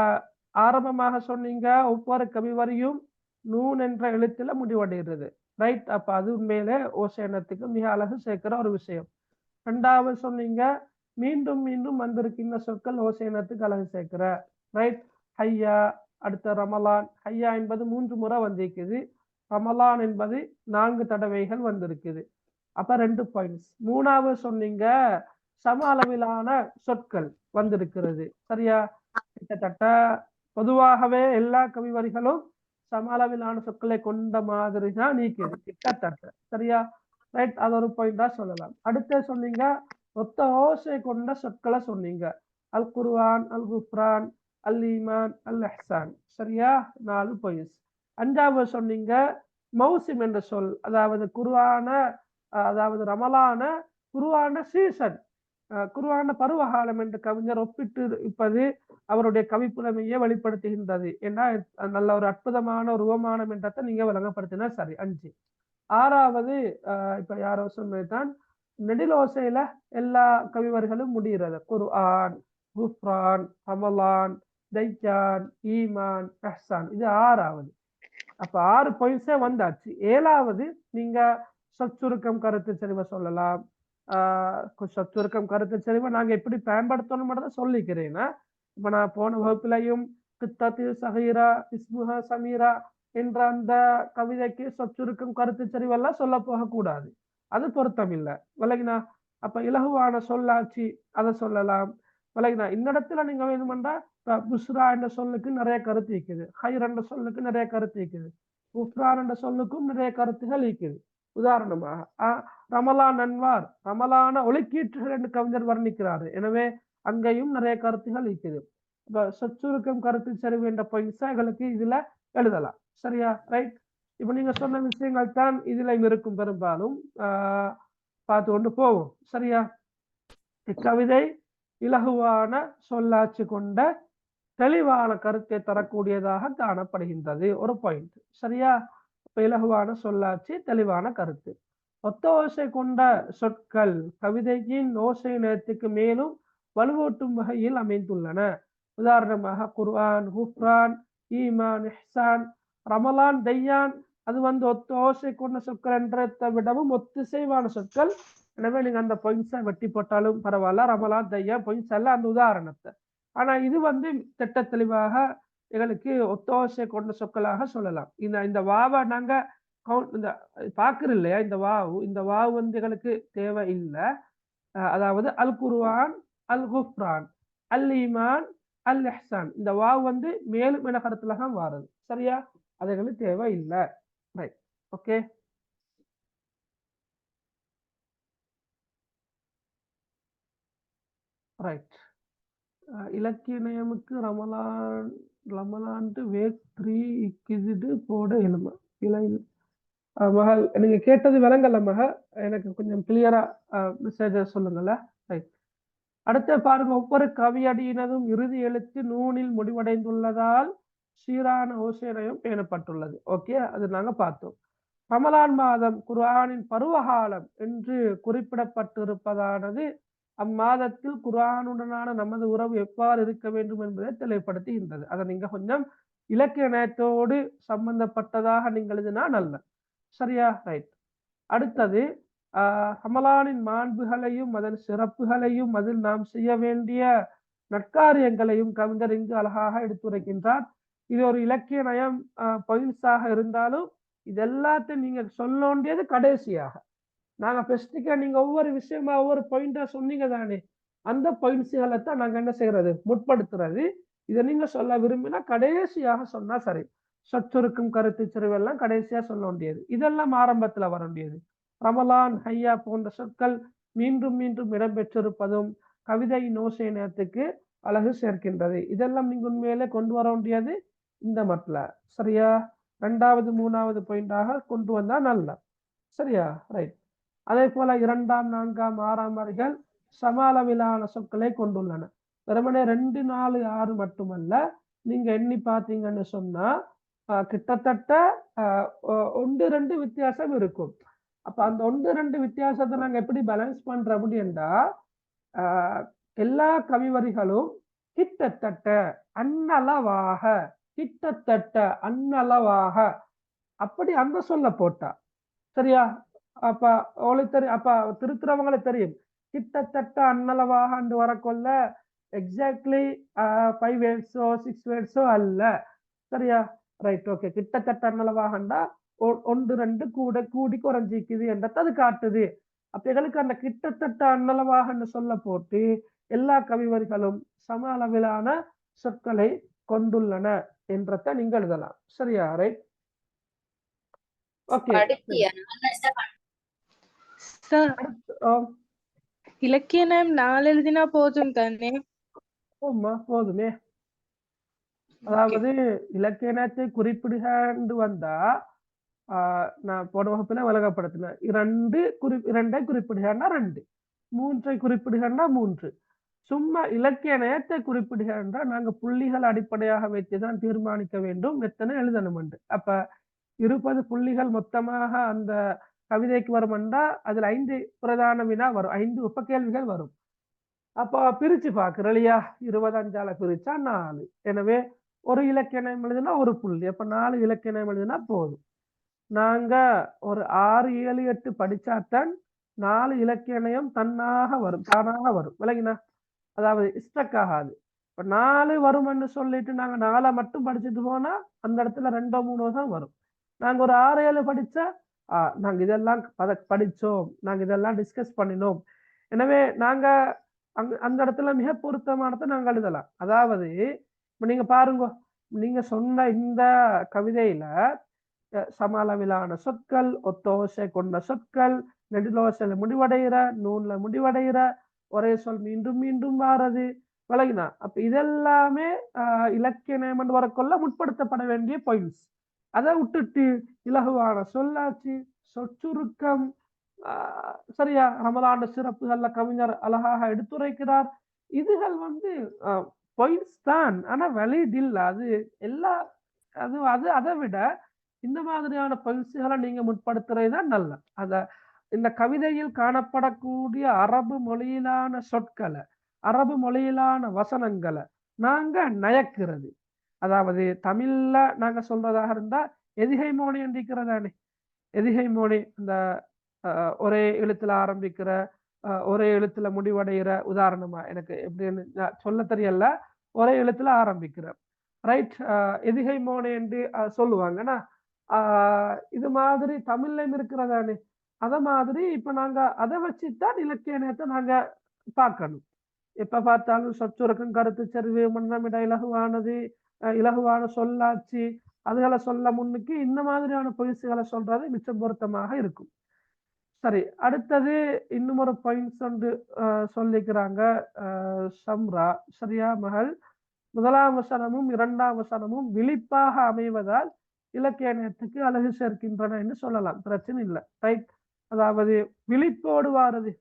ஆரம்பமாக சொன்னீங்க ஒவ்வொரு கவிவரியும் நூன் என்ற எழுத்துல முடிவடைகிறது. ரைட், அப்ப அது உண்மையிலே ஓசேனத்துக்கு மிக அழகு சேர்க்கிற ஒரு விஷயம். ரெண்டாவது சொன்னீங்க மீண்டும் மீண்டும் வந்திருக்கின்ற சொற்கள் ஓசேனத்துக்கு அழகு சேர்க்கிற. ரைட், ஹையா, அடுத்த ரமலான். ஹையா என்பது 3 முறை வந்திருக்குது. ரமலான் என்பது 4 தடவைகள் வந்திருக்குது. அப்ப 2 பாயிண்ட்ஸ். மூணாவது சொன்னீங்க சம அளவிலான சொற்கள் வந்திருக்கிறது. சரியா? கிட்டத்தட்ட பொதுவாகவே எல்லா கவிவரிகளும் சம அளவிலான சொற்களை கொண்ட மாதிரி தான் நீக்குது கிட்டத்தட்ட. சரியா? ரைட், அது ஒரு பாயிண்டா சொல்லலாம். அடுத்து சொன்னீங்க ஒத்த ஓசை கொண்ட சொற்களை சொன்னீங்க. அல் குர்ஆன், அல் குஃப்ரான், அல் ஈமான், அல் இஹ்சான். சரியா? 4 பாயிண்ட்ஸ். அஞ்சாவது சொன்னீங்க மௌசிம் என்ற சொல், அதாவது குர்ஆன, அதாவது ரமலான குர்ஆன சீசன், குர்ஆன பருவகாலம் என்று கவிஞர் ஒப்பிட்டு இருப்பது அவருடைய கவிப்புலமையை வெளிப்படுத்துகின்றது. ஏன்னா நல்ல ஒரு அற்புதமான ஒரு உவமானம் என்றதை நீங்க விளங்கப்படுத்தினா சரி. 5. ஆறாவது இப்ப யாரோ சொன்னதுதான் நெடிலோசையில எல்லா கவிவர்களும் முடிகிறது. குர்ஆன், குஃப்ரான், ரமலான், தய்யான், ஈமான், இஹ்சான். இது 6வது. அப்ப 6 பாயிண்ட்ஸே வந்தாச்சு. 7வது நீங்க சொற்சுருக்கம் கருத்து செறிவை சொல்லலாம். சொற்சுருக்கம் கருத்து செறிவை நாங்க எப்படி பயன்படுத்தணும் மட்டும் சொல்லிக்கிறேன்னா, இப்ப நான் போன வகுப்பிலையும் கித்தத்து சஹீரா இஸ்முஹா சமீரா என்ற அந்த கவிதைக்கு சொற்சுருக்கம் கருத்து செறிவெல்லாம் சொல்ல போக கூடாது. அது பொருத்தம் இல்லை. விலகினா அப்ப இலகுவான சொல்லாட்சி அதை சொல்லலாம். விலகினா இந்த இடத்துல நீங்க வேணுமென்றா புஸ்ரா என்ற சொல்லுக்கு நிறைய கருத்து இருக்குது, ஹைர் என்ற சொல்லுக்கு நிறைய கருத்து இருக்குது, குஃப்ரான் என்ற சொல்லுக்கும் நிறைய கருத்துகள் இருக்குது. உதாரணமாக ரமலான் அன்வார், ரமலான ஒளிக்கீற்றுகள் என்று கவிஞர் வர்ணிக்கிறாரு. எனவே அங்கேயும் நிறைய கருத்துகள் இருக்குது. இப்ப சொச்சுருக்கம் கருத்து செறிவு என்ற பாயிண்ட்ஸா எங்களுக்கு இதுல எழுதலாம். சரியா? ரைட். இப்ப நீங்க சொன்ன விஷயங்கள் தான் இதுல இருக்கும். பெரும்பாலும் பார்த்து கொண்டு போவோம். சரியா? இக்கவிதை இலகுவான சொல்லாட்சி கொண்ட தெளிவான கருத்தை தரக்கூடியதாக காணப்படுகின்றது. ஒரு பாயிண்ட். சரியா? இலகுவான சொல்லாட்சி, தெளிவான கருத்து. ஒத்த ஓசை கொண்ட சொற்கள் கவிதையின் ஓசை நேரத்துக்கு மேலும் வலுவூட்டும் வகையில் அமைந்துள்ளன. உதாரணமாக குர்ஆன், குஃப்ரான், ஈமான், இஹ்சான், ரமலான், தையான். அது ஒத்த ஓசை கொண்ட சொற்கள் என்றதை விடவும் ஒத்திசைவான சொற்கள். எனவே நீங்க அந்த பாயிண்ட்ஸை வெட்டி போட்டாலும் பரவாயில்ல. ரமலான், தையா பாயிண்ட்ஸ் அல்ல அந்த உதாரணத்தை. ஆனா இது திட்ட தெளிவாக எங்களுக்கு ஒத்தோசை கொண்ட சொற்களாக சொல்லலாம். இந்த வாவை நாங்க இந்த பாக்குறோம் இல்லையா, இந்த வாவு எங்களுக்கு தேவை இல்லை. அதாவது அல் குர்ஆன், அல் குஃப்ரான், அல் ஈமான், அல் இஹ்சான், இந்த வாவு மேலும் என கருத்துல தான் வாருது. சரியா? அது எங்களுக்கு தேவை இல்லை. ரைட். ஓகே. ரைட். இலக்கிய நயமுக்கு ரமலான்ட்டு வேக் 3 இக்கிது போட எழும இல்லை. மகள் நீங்க கேட்டது விளங்கல மக, எனக்கு கொஞ்சம் கிளியரா மெசேஜ் சொல்லுங்கல்ல. ரைட். அடுத்த பாருங்க, ஒவ்வொரு கவியடியினதும் இறுதி எழுத்து நூனில் முடிவடைந்துள்ளதால் சீரான ஓசைநயம் பேணப்பட்டுள்ளது. ஓகே, அது நாங்க பார்த்தோம். ரமலான் மாதம் குர்ஆனின் பருவகாலம் என்று குறிப்பிடப்பட்டிருப்பதானது அம்மாதத்தில் குர்ஆனுடனான நமது உறவு எவ்வாறு இருக்க வேண்டும் என்பதை தெளிவுபடுத்துகின்றது. அதை நீங்க கொஞ்சம் இலக்கிய நயத்தோடு சம்பந்தப்பட்டதாக நீங்கள் எழுதினா நல்ல. சரியா? ரைட். அடுத்தது ரமலானின் மாண்புகளையும் அதன் சிறப்புகளையும் அதில் நாம் செய்ய வேண்டிய நற்காரியங்களையும் கவிஞர் இங்கு அழகாக எடுத்துரைக்கின்றார். இது ஒரு இலக்கிய நயம் பாயிண்ட்ஸாக இருந்தாலும் இது எல்லாத்தையும் நீங்க சொல்ல வேண்டியது கடைசியாக. நாங்க பெஸ்டிக்கா நீங்க ஒவ்வொரு விஷயமா ஒவ்வொரு பாயிண்டா சொன்னீங்க தானே, அந்த பாயிண்ட்ஸுகளை தான் நாங்க என்ன செய்யறது, முற்படுத்துறது. இதை நீங்க சொல்ல விரும்பினா கடைசியாக சொன்னா சரி. சொற்சுருக்கும் கருத்து செறிவெல்லாம் கடைசியா சொல்ல வேண்டியது, இதெல்லாம் ஆரம்பத்துல வர வேண்டியது. ரமலான், ஹையா போன்ற சொற்கள் மீண்டும் மீண்டும் இடம்பெற்றிருப்பதும் கவிதையின் ஓசை நேரத்துக்கு அழகு சேர்க்கின்றது. இதெல்லாம் நீங்க உண்மையிலே கொண்டு வர வேண்டியது இந்த மட்டில். சரியா? 2வது 3வது பாயிண்டாக கொண்டு வந்தா நல்லா. சரியா? ரைட். அதே போல 2ஆம் 4ஆம் 6ஆம் வரிகள் சம அளவிலான சொற்களை கொண்டுள்ளன. வெறுமனே 2, 4, 6 மட்டுமல்ல, நீங்க எண்ணி பார்த்தீங்கன்னு சொன்னா கிட்டத்தட்ட 1, 2 வித்தியாசம் இருக்கும். அப்ப அந்த 1, 2 வித்தியாசத்தை நாங்க எப்படி பேலன்ஸ் பண்றோம் அப்படின்னா, எல்லா கவிவரிகளும் கிட்டத்தட்ட அன்னளவாக, கிட்டத்தட்ட அன்னளவாக அப்படி அந்த சொல்ல போட்டா. சரியா? அப்ப திருத்துறவங்களை தெரியும், கிட்டத்தட்ட அன்னளவாக வரக்கொள்ள எக்ஸாக்ட்லி 5 வேர்ட்ஸோ 6 வேர்ட்ஸோ அல்ல. சரியா? ரைட். ஓகே. கிட்டத்தட்ட அன்னளவாகண்டா 1, 2 கூடி குறைஞ்சிக்குது என்றது அது காட்டுது. அப்ப எங்களுக்கு அந்த கிட்டத்தட்ட அன்னளவாக சொல்ல போட்டு எல்லா கவிவரிகளும் சம அளவிலான சொற்களை கொண்டுள்ளன என்றதை நீங்க எழுதலாம். சரியா? ரைட். ஓகே. இலக்கிய நயம் 4 எழுதினா போதும் தானே? போதுமே. அதாவது இலக்கிய நயத்தை குறிப்பிடுகின்ற வந்தா நான் போன வகுப்புல விளங்கப்படுத்தினேன். 2 குறிப்பிடுகின்றா 2, 3 குறிப்பிடுகின்றா 3. சும்மா இலக்கிய நயத்தை குறிப்பிடுகின்ற நாங்க புள்ளிகள் அடிப்படையாக வைத்துதான் தீர்மானிக்க வேண்டும் எத்தனை எழுதணும் என்று. அப்ப 20 புள்ளிகள் மொத்தமாக அந்த கவிதைக்கு வரும் என்றா அதுல 5 பிரதான வினா வரும், 5 உப கேள்விகள் வரும். அப்ப பிரிச்சு பாக்குறோம் இல்லையா, 25ஆல பிரிச்சா 4. எனவே ஒரு இலக்கிய நயம் எழுதுனா 1 புள்ளி. அப்ப 4 இலக்கிய நயம் எழுதுனா போதும். நாங்க ஒரு 6, 7, 8 படிச்சாத்தான் 4 இலக்கிய நயம் தானாக வரும். விளங்கினா? அதாவது ஸ்ட்ரக் ஆகாது. இப்ப 4 வரும்னு சொல்லிட்டு நாங்க 4 மட்டும் படிச்சுட்டு போனா அந்த இடத்துல 2, 3 தான் வரும். நாங்க ஒரு 6, 7 படிச்சா நாங்க இதெல்லாம் படிச்சோம், நாங்க இதெல்லாம் டிஸ்கஸ் பண்ணினோம். எனவே நாங்க அந்த இடத்துல மிக பொருத்தமானதை நாங்க எழுதலாம். அதாவது நீங்க பாருங்க, நீங்க சொன்ன இந்த கவிதையில சமளவிலான சொற்கள், ஒத்தோசை கொண்ட சொற்கள், நெடுலோசையில முடிவடைகிற, நூன்ல முடிவடைகிற, ஒரே சொல் மீண்டும் மீண்டும் வாரது, விளங்கினா? அப்ப இதெல்லாமே இலக்கிய நியமன் வரக்குள்ள முற்படுத்தப்பட வேண்டிய பாயிண்ட்ஸ். அதை விட்டுட்டு இலகுவான சொல்லாட்சி, சொற்சுருக்கம், சரியா, ரமலான சிறப்புகள்ல கவிஞர் அழகாக எடுத்துரைக்கிறார். இதுகள் பாயிண்ட்ஸ் தான், ஆனா வலிட் இல்ல. அது எல்லா அது அதை விட இந்த மாதிரியான பயிற்சிகளை நீங்க முற்படுத்துறதுதான் நல்ல. இந்த கவிதையில் காணப்படக்கூடிய அரபு மொழியிலான சொற்களை, அரபு மொழியிலான வசனங்களை நாங்க நயக்கிறது. அதாவது தமிழ்ல நாங்க சொல்றதாக இருந்தா எதிகை மோனி என்றிருக்கிறதானே, எதிகை மோனி இந்த ஒரே எழுத்துல ஆரம்பிக்கிற, ஒரே எழுத்துல முடிவடைகிற, உதாரணமா எனக்கு எப்படின்னு சொல்ல தெரியல, ஒரே எழுத்துல ஆரம்பிக்கிற, ரைட், எதிகை மோனி என்று சொல்லுவாங்கன்னா இது மாதிரி தமிழ்லையும் இருக்கிறதானே. அத மாதிரி இப்ப நாங்க அதை வச்சுதான் இலக்கிய நேரத்தை நாங்க பார்க்கணும். எப்ப பார்த்தாலும் சொற்சுருக்கம், கருத்து செறிவு, மன்னமிட, இலகுவானது, இலகுவான சொல்லாட்சி, அதுகளை சொல்ல முன்னுக்கு இந்த மாதிரியான பயிற்சிகளை சொல்றது மிச்சம் பொருத்தமாக இருக்கும். சரி, அடுத்தது இன்னும் ஒரு பாயிண்ட்ஸ் ஒன்று சொல்லிக்கிறாங்க சம்ரா. சரியா மகள்? முதலாம் வசனமும் இரண்டாம் வசனமும் விழிப்பாக அமைவதால் இலக்கிய நேரத்துக்கு அழகு சேர்க்கின்றன என்று சொல்லலாம், பிரச்சனை இல்லை, ரைட். அதாவது விழிப்போடு வாரது,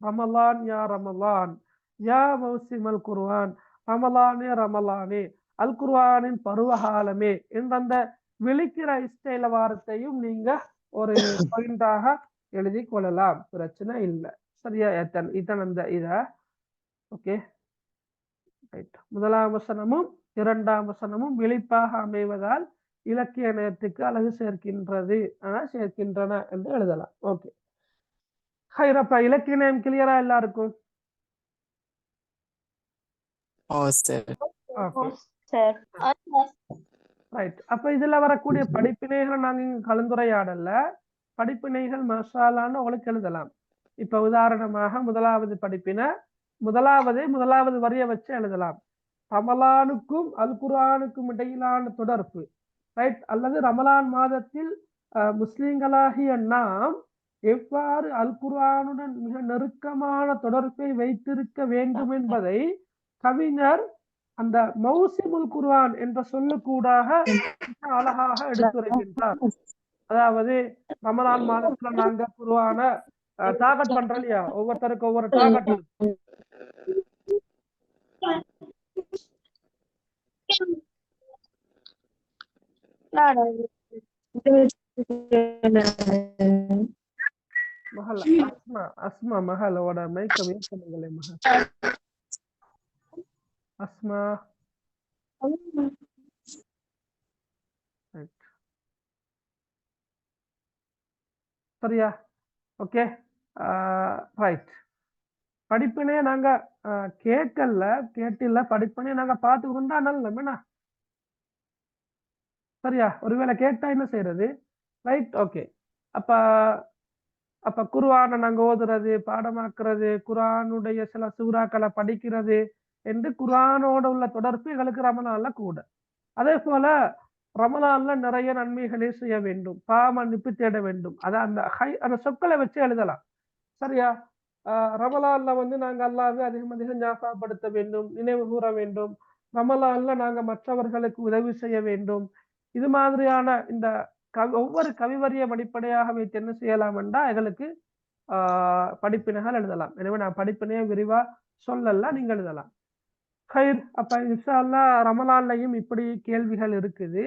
ரமலான் யா ரமலான், யா மௌசிமல் குர்ஆன், ரமலானே ரமலானே, அல் குர்ஆனின் பருவகாலமே என்ற அந்த விழிக்கிற ஸ்டைல வாரத்தையும் நீங்க ஒரு பாயிண்டாக எழுதி கொள்ளலாம், பிரச்சனை இல்லை. சரியா? Okay, right. முதலாம் வசனமும் இரண்டாம் வசனமும் விழிப்பாக அமைவதால் இலக்கிய நேரத்துக்கு அழகு சேர்க்கின்றது, சேர்க்கின்றன என்று எழுதலாம். ஓகே, ஹைரப்பா, இலக்கிய நேரம் கிளியரா எல்லாருக்கும்? ரைட். அப்ப இதுல வரக்கூடிய படிப்பினைகளை நாங்க இங்க கலந்துரையாடல. படிப்பினைகள் மசாலான்னு உங்களுக்கு எழுதலாம். இப்ப உதாரணமாக முதலாவது படிப்பினை, முதலாவது வரிய வச்சு எழுதலாம். ரமலானுக்கும் அல் குர்ஆனுக்கும் இடையிலான தொடர்பு, ரைட், அல்லது ரமலான் மாதத்தில் முஸ்லிம்களாகிய நாம் எவ்வாறு அல் குர்ஆனுடன் மிக நெருக்கமான தொடர்பை வைத்திருக்க வேண்டும் என்பதை கவிஞர் அந்த மௌசிமுல் குர்ஆன் என்ற சொல்லுக்கூடாக அழகாக எடுத்துரைக்கின்றார். அதாவது ரமலான் மாதத்துல நாங்க குர்ஆன டார்கெட் பண்றோம் இல்லையா, ஒவ்வொருத்தருக்கு ஒவ்வொரு டார்கெட் இருக்கு. மகள் அஸ்மா மகளோட மைக்க மியூட் பண்ணுங்களே மகள். அஸ்மா, சரியா? Okay, right. படிப்பினே நாங்க கேட்டில்ல, படிப்பினே நாங்க பார்த்துக்கிட்டா நல்ல. சரியா? ஒருவேளை கேட்டா என்ன செய்யறது? Right, okay. அப்ப குர்ஆனை நாங்க ஓதுறது, பாடமாக்குறது, குர்ஆனுடைய சில சூறாக்களை படிக்கிறது என்று குர்ஆனோட உள்ள தொடர்பு எங்களுக்கு ரமலான்ல கூட. அதே போல ரமலான்ல நிறைய நன்மைகளை செய்ய வேண்டும், பாவமன்னிப்பு தேட வேண்டும். அந்த சொற்களை வச்சு எழுதலாம். சரியா? ரமலான்ல நாங்க அல்லாஹ்வை அதிகம் ஞாபகப்படுத்த வேண்டும், நினைவு கூற வேண்டும். ரமலான்ல நாங்க மற்றவர்களுக்கு உதவி செய்ய வேண்டும். இது மாதிரியான இந்த ஒவ்வொரு கவிவரியம் அடிப்படையாக வைத்து என்ன செய்யலாம் என்றா எங்களுக்கு படிப்பினைகள் எழுதலாம். எனவே நான் படிப்பினையை விரிவா சொல்லல, நீங்க எழுதலாம். ஹைர். அப்ப இன்ஷா அல்லாஹ் ரமலான்லையும் இப்படி கேள்விகள் இருக்குது.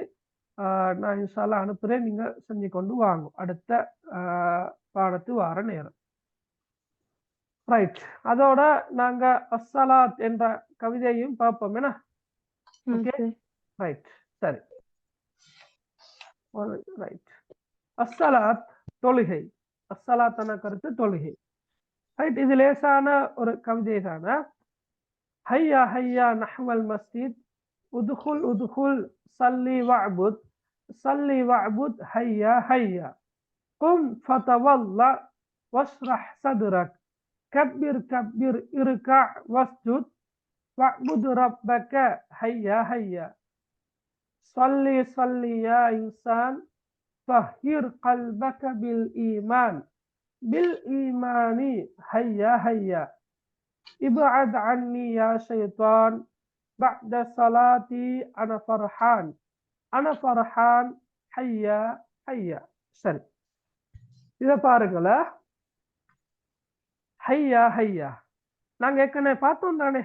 நான் இன்ஷா அல்லாஹ் அனுப்புறேன், நீங்க செஞ்சு கொண்டு வாங்க அடுத்த பாடத்து வார நேரம். ரைட். அதோட நாங்க அஸ்ஸலாத் என்ற கவிதையும் பார்ப்போம். என்ன? ஓகே, ரைட், சரி, ரைட். அஸ்ஸலாத் தொழுகை, அஸ்ஸலாத்தான கருத்து தொழுகை. ரைட். இது லேசான ஒரு கவிதை தானே. ஹையா ஹையா நஹ்வல் மஸ்ஜித், உதுகுல் உதுகுல் சல்லி வஅபுத், சல்லி வஅபுத் ஹையா ஹையா, கும் ஃபதவல்லா வஷ்ரஹ் சதுரக், கப்பிர் கப்பிர் இர்கா வஸ்ஜுத், وَاعْبُدْ رَبَّكَ هَيَّا هَيَّا صَلِّ صَلِّ يَا إِنسَانُ طَهِّرْ قَلْبَكَ بِالْإِيمَانِ هَيَّا هَيَّا ابْعَدْ عَنِّي يَا شَيْطَانُ بَعْدَ صَلَاتِي أَنَا فَرْحَان هَيَّا هَيَّا. சரி, இதை பாருங்களேன். ஹையா ஹையா நாங்க ஏற்கனவே பார்த்தோம் தானே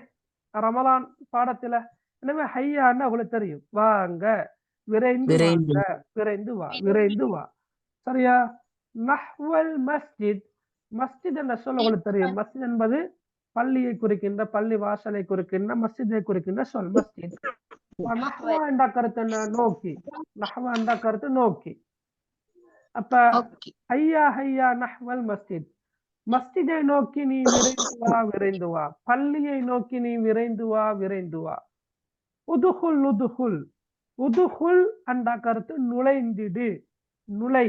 ரமலான் பாடத்துல. எனவே ஹையான்னு உங்களுக்கு தெரியும், வாங்க, விரைந்து வாங்க, விரைந்து வா, விரைந்து வா. சரியா? நஹ்வல் மஸ்ஜித், மஸ்ஜித் என்ற சொல் உங்களுக்கு தெரியும். மஸ்ஜித் என்பது பள்ளியை குறிக்கின்ற, பள்ளி வாசலை குறிக்கின்ற, மஸ்ஜிதை குறிக்கின்ற சொல் மஸ்ஜித். நஹ்வா என்ற கருத்து என்ன? நோக்கி. நஹ்வா என்ற கருத்து நோக்கி. அப்ப ஹையா ஹையா நஹ்வல் மஸ்ஜித், மஸ்ஜிதை நோக்கி நீ விரைந்து வா, விரைந்து வா. பள்ளியை நோக்கி நீ விரைந்து வா, விரைந்து வா. உதுகுல் உதுகுல், உதுகுல் என்ற கருத்து நுழைந்திடு, நுழை.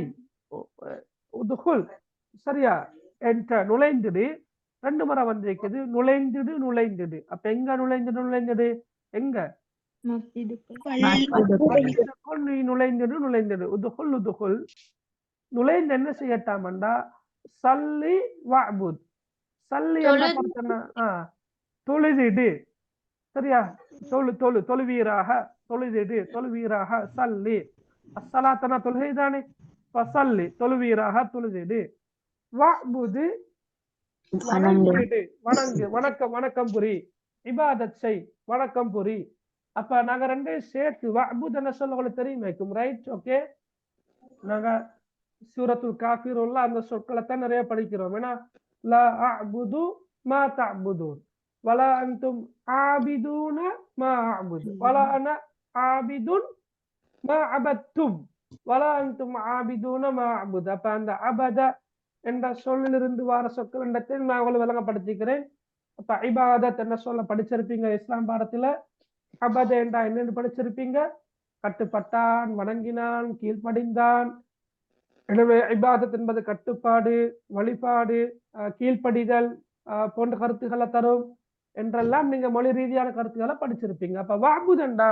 உதுகுல் சரியா? என்ற நுழைந்திடு ரெண்டு முறை வந்திருக்குது. நுழைந்திடு நுழைந்திடு. அப்ப எங்க நுழைந்திடு நுழைந்திடு? எங்க? நீ நுழைந்திடு நுழைந்திடு. உதுகுல் உதுகுல், நுழைந்து என்ன செய்யட்டாமண்டா சல்லி வஅபுத். சல்லி என்ன பார்த்தனா? தொழுதிடு. சரியா? தொழுவீராக, தொழுதிடு, தொழுவீராக. சல்லி அஸ்ஸலாத்தனா தொழுகைதானே. சல்லி தொழுவீராக, தொழுதிடு. வஅபுது வணங்கிடு, வணங்கு, வணக்கம், வணக்கம் புரி. இபாதத் செய், வணக்கம் புரி. அப்ப நாங்க ரெண்டையும் சேர்த்து வஅபுத் என்ன சொல்ல உங்களுக்கு தெரியும், ரைட்? ஓகே, நாங்க சூரத்துல் காஃபிருல்ல அந்த சொற்களை தான் நிறைய படிக்கிறோம். ஏன்னா லா அஅபுது மா தஅபுதூன் வலா அன்தும் ஆபிதூன மா அஅபுது வலா அன ஆபிதுன் மா அபத்தும் வலா அன்தும் ஆபிதூன மா அஅபுது. அப்ப அந்த அபத என்ற சொல்லிலிருந்து வார சொற்கள் இடத்தில் நான் உங்களுக்கு விளங்கப்படுத்திக்கிறேன். அப்ப இபாதத் என்ற சொல்ல படிச்சிருப்பீங்க இஸ்லாம் பாடத்துல. அபத என்றா என்னன்னு படிச்சிருப்பீங்க. கட்டுப்பட்டான், வணங்கினான், கீழ்ப்படிந்தான். எனவே இபாதத் என்பது கட்டுப்பாடு, வழிபாடு, கீழ்ப்படிதல் போன்ற கருத்துக்களை தரும் என்றெல்லாம் நீங்க மொழி ரீதியான கருத்துக்களை படிச்சிருப்பீங்க. அப்ப வஅபுதண்டா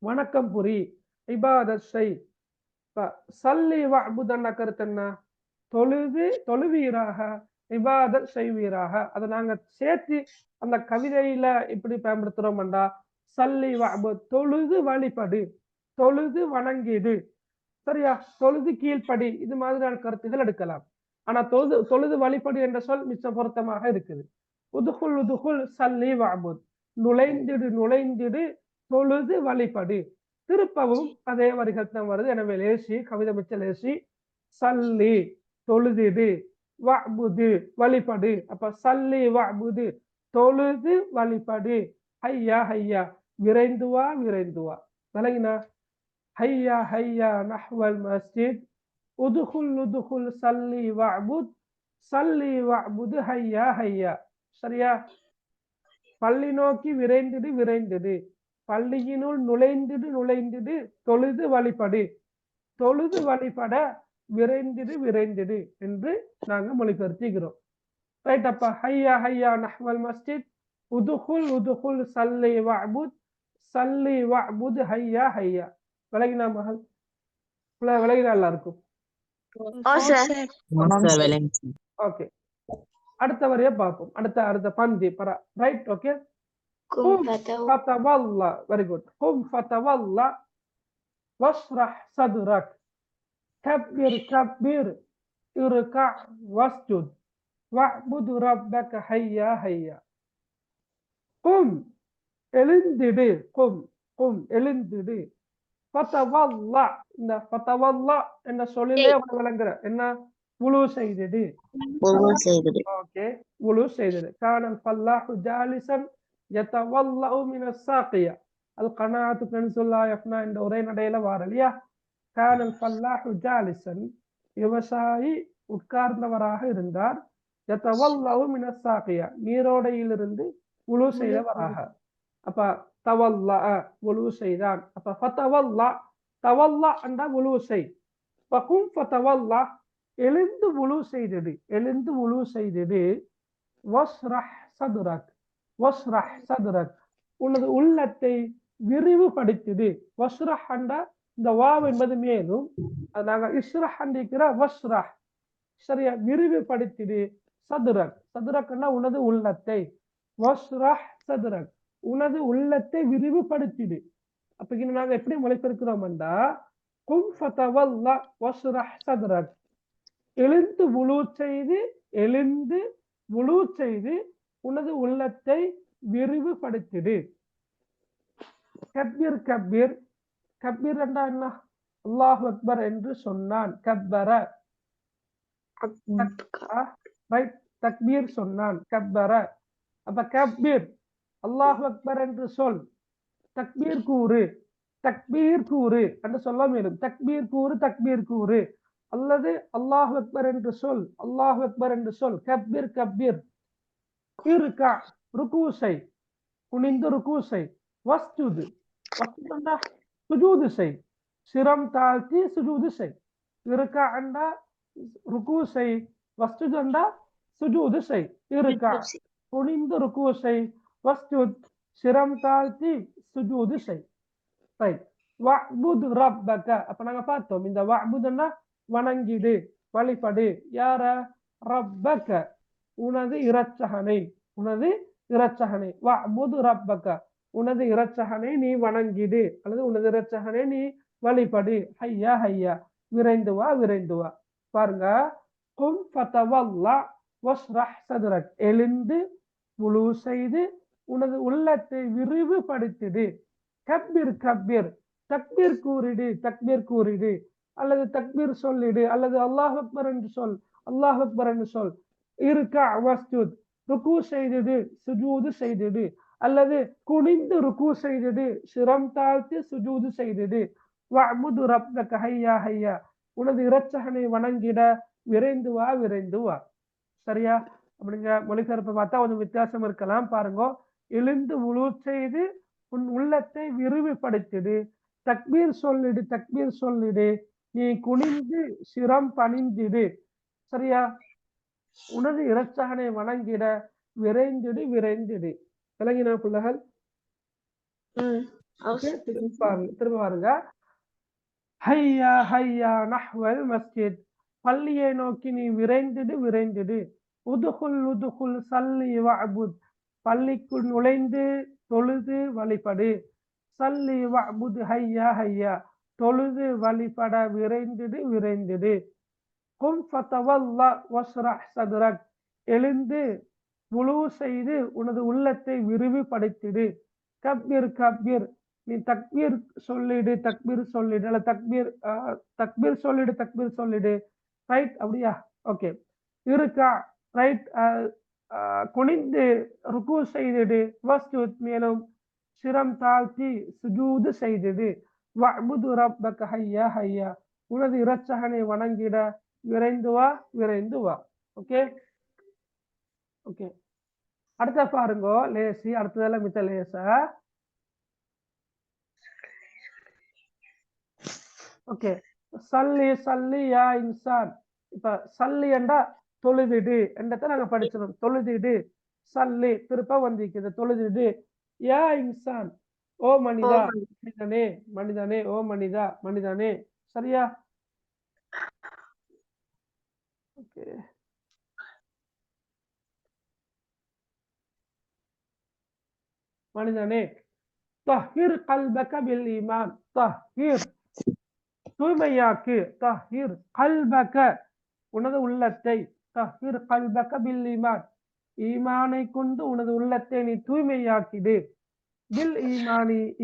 வணக்கம் புரி, இபாதத் செய். சல்லி வஅபுதண்டா கருத்து என்ன? தொழுது, தொழுவீராக, இபாதத் செய்வீராக. அதை நாங்க சேர்த்து அந்த கவிதையில இப்படி பயன்படுத்துறோம்டா. சல்லி வஅபுத், தொழுது வழிபடு, தொழுது வணங்கிடு. சரியா? தொழுது கீழ்ப்படி. இது மாதிரியான கருத்துகள் எடுக்கலாம். ஆனா தொழுது வழிபடு என்ற சொல் மிச்சம் பொருத்தமாக இருக்குது. உதுகுல் உதுகுல் சல்லி வஅபுத், நுழைந்திடு நுழைந்திடு, தொழுது வழிபடு. திருப்பவும் அதே வரிகள் தான் வருது. எனவே லேசி, கவிதை மிச்ச லேசி. சல்லி தொழுதிடு, வஅபுது வழிபடு. அப்ப சல்லி வஅபுது தொழுது வழிபடு. ஹையா ஹையா விரைந்து வா, விரைந்து வா. விளங்கினா? ஹையா ஹையா நஹ்வல் மஸ்ஜித், உதுகுல் உதுகுல் சல்லி வஅபுத், சல்லி வஅபுது ஹையா ஹையா. சரியா? பள்ளி நோக்கி விரைந்திடு, விரைந்திடு. பள்ளியினுள் நுழைந்திடு, நுழைந்திடு. தொழுது வழிபடு, தொழுது வழிபட விரைந்திடு, விரைந்திடு என்று நாங்க மொழிபெயர்த்திக்கிறோம். ரைட்? அப்ப ஹையா ஹையா நஹ்வல் மஸ்ஜித், உதுகுல் உதுகுல் சல்லி வஅபுத், சல்லி வஅபுத் ஹையா ஹையா. விளங்கினா மகள்? விளங்கினா எல்லாருக்கும்? ஓகே, அடுத்த வரைய பார்ப்போம். அடுத்த பந்தி பரா. ரைட்? ஓகே. கும் ஃபதவல்லா. Very good. கும் ஃபதவல்லா வஷ்ரஹ் சதுரக், கப்பிர் கப்பிர், இர்கா வஸ்ஜுத், வஅபுது ரப்பக ஹையா ஹையா. கும் எழுந்திடு, கும் கும் எழுந்திடு. ஃபதவல்லா, இந்த ஃபதவல்லா என்ற சொல்லிலே விளங்குற என்ன? வுளு செய்திடு. ஓகே, வுளு செய்திடு. கானல் ஃபல்லாஹு ஜாலிசன் யதவல்லஉ மினஸ் சாகியா. அல் கனாஅத்து கன்சுல் லா யஃப்னா என்ற ஒரே நடையில வார இல்லையா? கானல் ஃபல்லாஹு ஜாலிசன், விவசாயி உட்கார்ந்தவராக இருந்தார். யதவல்லஉ மினஸ் சாகியா, நீரோடையிலிருந்து வுளு செய்தவராக. அப்ப தவல்லா வுளு செய்தான். அப்ப ஃபதவல்லா, தவல்லா என்ற வுளு செய். ஃபகும் ஃபதவல்லா எழுந்து வுளு செய்திடு, எழுந்து வுளு செய்திடு. வஸ்ரஹ் சதுரக், வஸ்ரஹ் சதுரக் உனது உள்ளத்தை விரிவுபடுத்திடு. வஸ்ரஹ் அண்டா இந்த வாவ் என்பது மேலும் அது நாங்க இஸ்ரஹ் அண்டிக்கிற வஸ்ரஹ் சரியா விரிவுபடுத்திடு. சதுரக் சதுரக்னா உனது உள்ளத்தை. வஸ்ரஹ் சதுரக் உனது உள்ளத்தை விரிவுபடுத்திடு. அப்ப இங்க நாங்க எப்படி மொழிபெயர்க்கிறோம்டா கும் ஃபதவல்லா வஸ்ரஹ் சதுரக் எழுந்து முழு செய்து உனது உள்ளத்தை விரிவுபடுத்திடு. கப்பீர் கப்பீர் கப்பீர் என்றா என்ன? அல்லாஹ் அக்பர் என்று சொன்னான். கப்பர ரைட் தக்பீர் சொன்னான். கப்பர அப்ப கப்பீர் அல்லாஹ் அக்பர் என்று சொல். தக்பீர் கூறு என்று சொல்ல மேலும் தக்பீர் கூறு அல்லது அல்லாஹ் அக்பர் என்று சொல். கப்பீர் கப்பீர் இருக்கா ருக்கூசை குனிந்து ருக்கூசை. வஸ்ஜுது வஸ்ஜுதுண்டா சுஜூது செய். சிரம் தாழ்த்தி சுஜூது செய். இருக்கா அண்டா ருக்கூசை. வஸ்ஜுது அண்டா சுஜூது செய். இருக்கா குனிந்து ருக்கூசை. வஸ்ஜுத் சிரம் தாழ்த்தி சுஜூது செய். ரைட் வஅ்புத் ரப்பக அப்ப நாங்க பார்த்தோம் இந்த வஅ்புத்னா வணங்கிடு வழிபடு. யார? ரப்பக உனது இரட்சகனை. வஅ்புத் ரப்பக உனது இரட்சகனை நீ வணங்கிடு அல்லது உனது இரட்சகனை நீ வழிபடு. ஹையா ஹையா விரைந்து வா. பாருங்க கும் ஃபதவல்லா வஸ்ரஹ் சதுரக் எழுந்து முழு செய்து உனது உள்ளத்தை விரிவுபடுத்திடு. கப்பீர் கப்பீர் தக்பீர் கூறிடு அல்லது தக்பீர் சொல்லிடு அல்லது அல்லாஹ் அக்பர் என்று சொல். இருக்கா வஸ்ஜுத் ருக்கு செய்திடு சுஜூது செய்திடு அல்லது குனிந்து ருக்கு செய்திடு சிரம் தாழ்த்தி சுஜூது செய்திடு. வஅ்புத் ரப்பக ஹையா ஹையா உனது இரட்சகனை வணங்கிட விரைந்து வா. சரியா? அப்படிங்க மொழிபெயர்ப்பை பார்த்தா கொஞ்சம் வித்தியாசம் இருக்கலாம். பாருங்க எழுந்து முழு செய்து உன் உள்ளத்தை விரிவுபடுத்திடு. தக்பீர் சொல்லிடு நீ குனிந்து சிரம் பணிந்திடு. சரியா? உனது இரட்சகனை வணங்கிட விரைந்திடு. விளங்கினா பிள்ளைகள்? திரும்ப பாருங்க. ஹையா ஹையா நஹ்வல் மஸ்ஜித் பள்ளியை நோக்கி நீ விரைந்திடு. உதுகுல் சல்லி வஅ்புத் பள்ளிக்குள் நுழைந்து தொழுது வழிபடு. சல்லி வஅ்புத் ஹையா ஹையா தொழுது வழிபட விரைந்திடு. கும் ஃபதவல்லா வஸ்ரஹ் சதுரக் எழுந்து முழு செய்து உனது உள்ளத்தை விரிவுபடுத்திடு. கப்பீர் நீ தக்பீர் சொல்லிடு அல்ல தக்பீர் சொல்லிடு. ரைட் அப்படியா? ஓகே. இருக்கா ரைட் குனிந்து ருக்கு செய்திடு. வஸ்ஜுத் மேலும் சிரம் தாழ்த்தி சுஜூது செய்திடு. வஅ்புத் ரப்பக ஹையா ஹையா உனது இரட்சகனை வணங்கிட விரைந்து வா. ஓகே. அடுத்த பாருங்க லேசி. அடுத்ததெல்லாம் மித்த லேசா. ஓகே. சல்லி யா இன்சான். இப்ப சல்லி என்றா தொழுதிடு என்றதை நாங்க படிச்சிடும். தொழுதிடு சல்லி திருப்ப வந்திருக்குது. தொழுதிடு. யா இன்சான் ஓ மனிதனே ஓ மனிதனே. சரியா? ஓகே. மனிதனே தஹ்ஹிர் கல்பக பில் ஈமான். தஹ்ஹிர் தூய்மையாக்கு. தஹ்ஹிர் கல்பக உனது உள்ளத்தை. தஹ்ஹிர் கல்பக பில் ஈமான் ஈமானை கொண்டு உனது உள்ளத்தை நீ தூய்மையாக்கிடு. பில்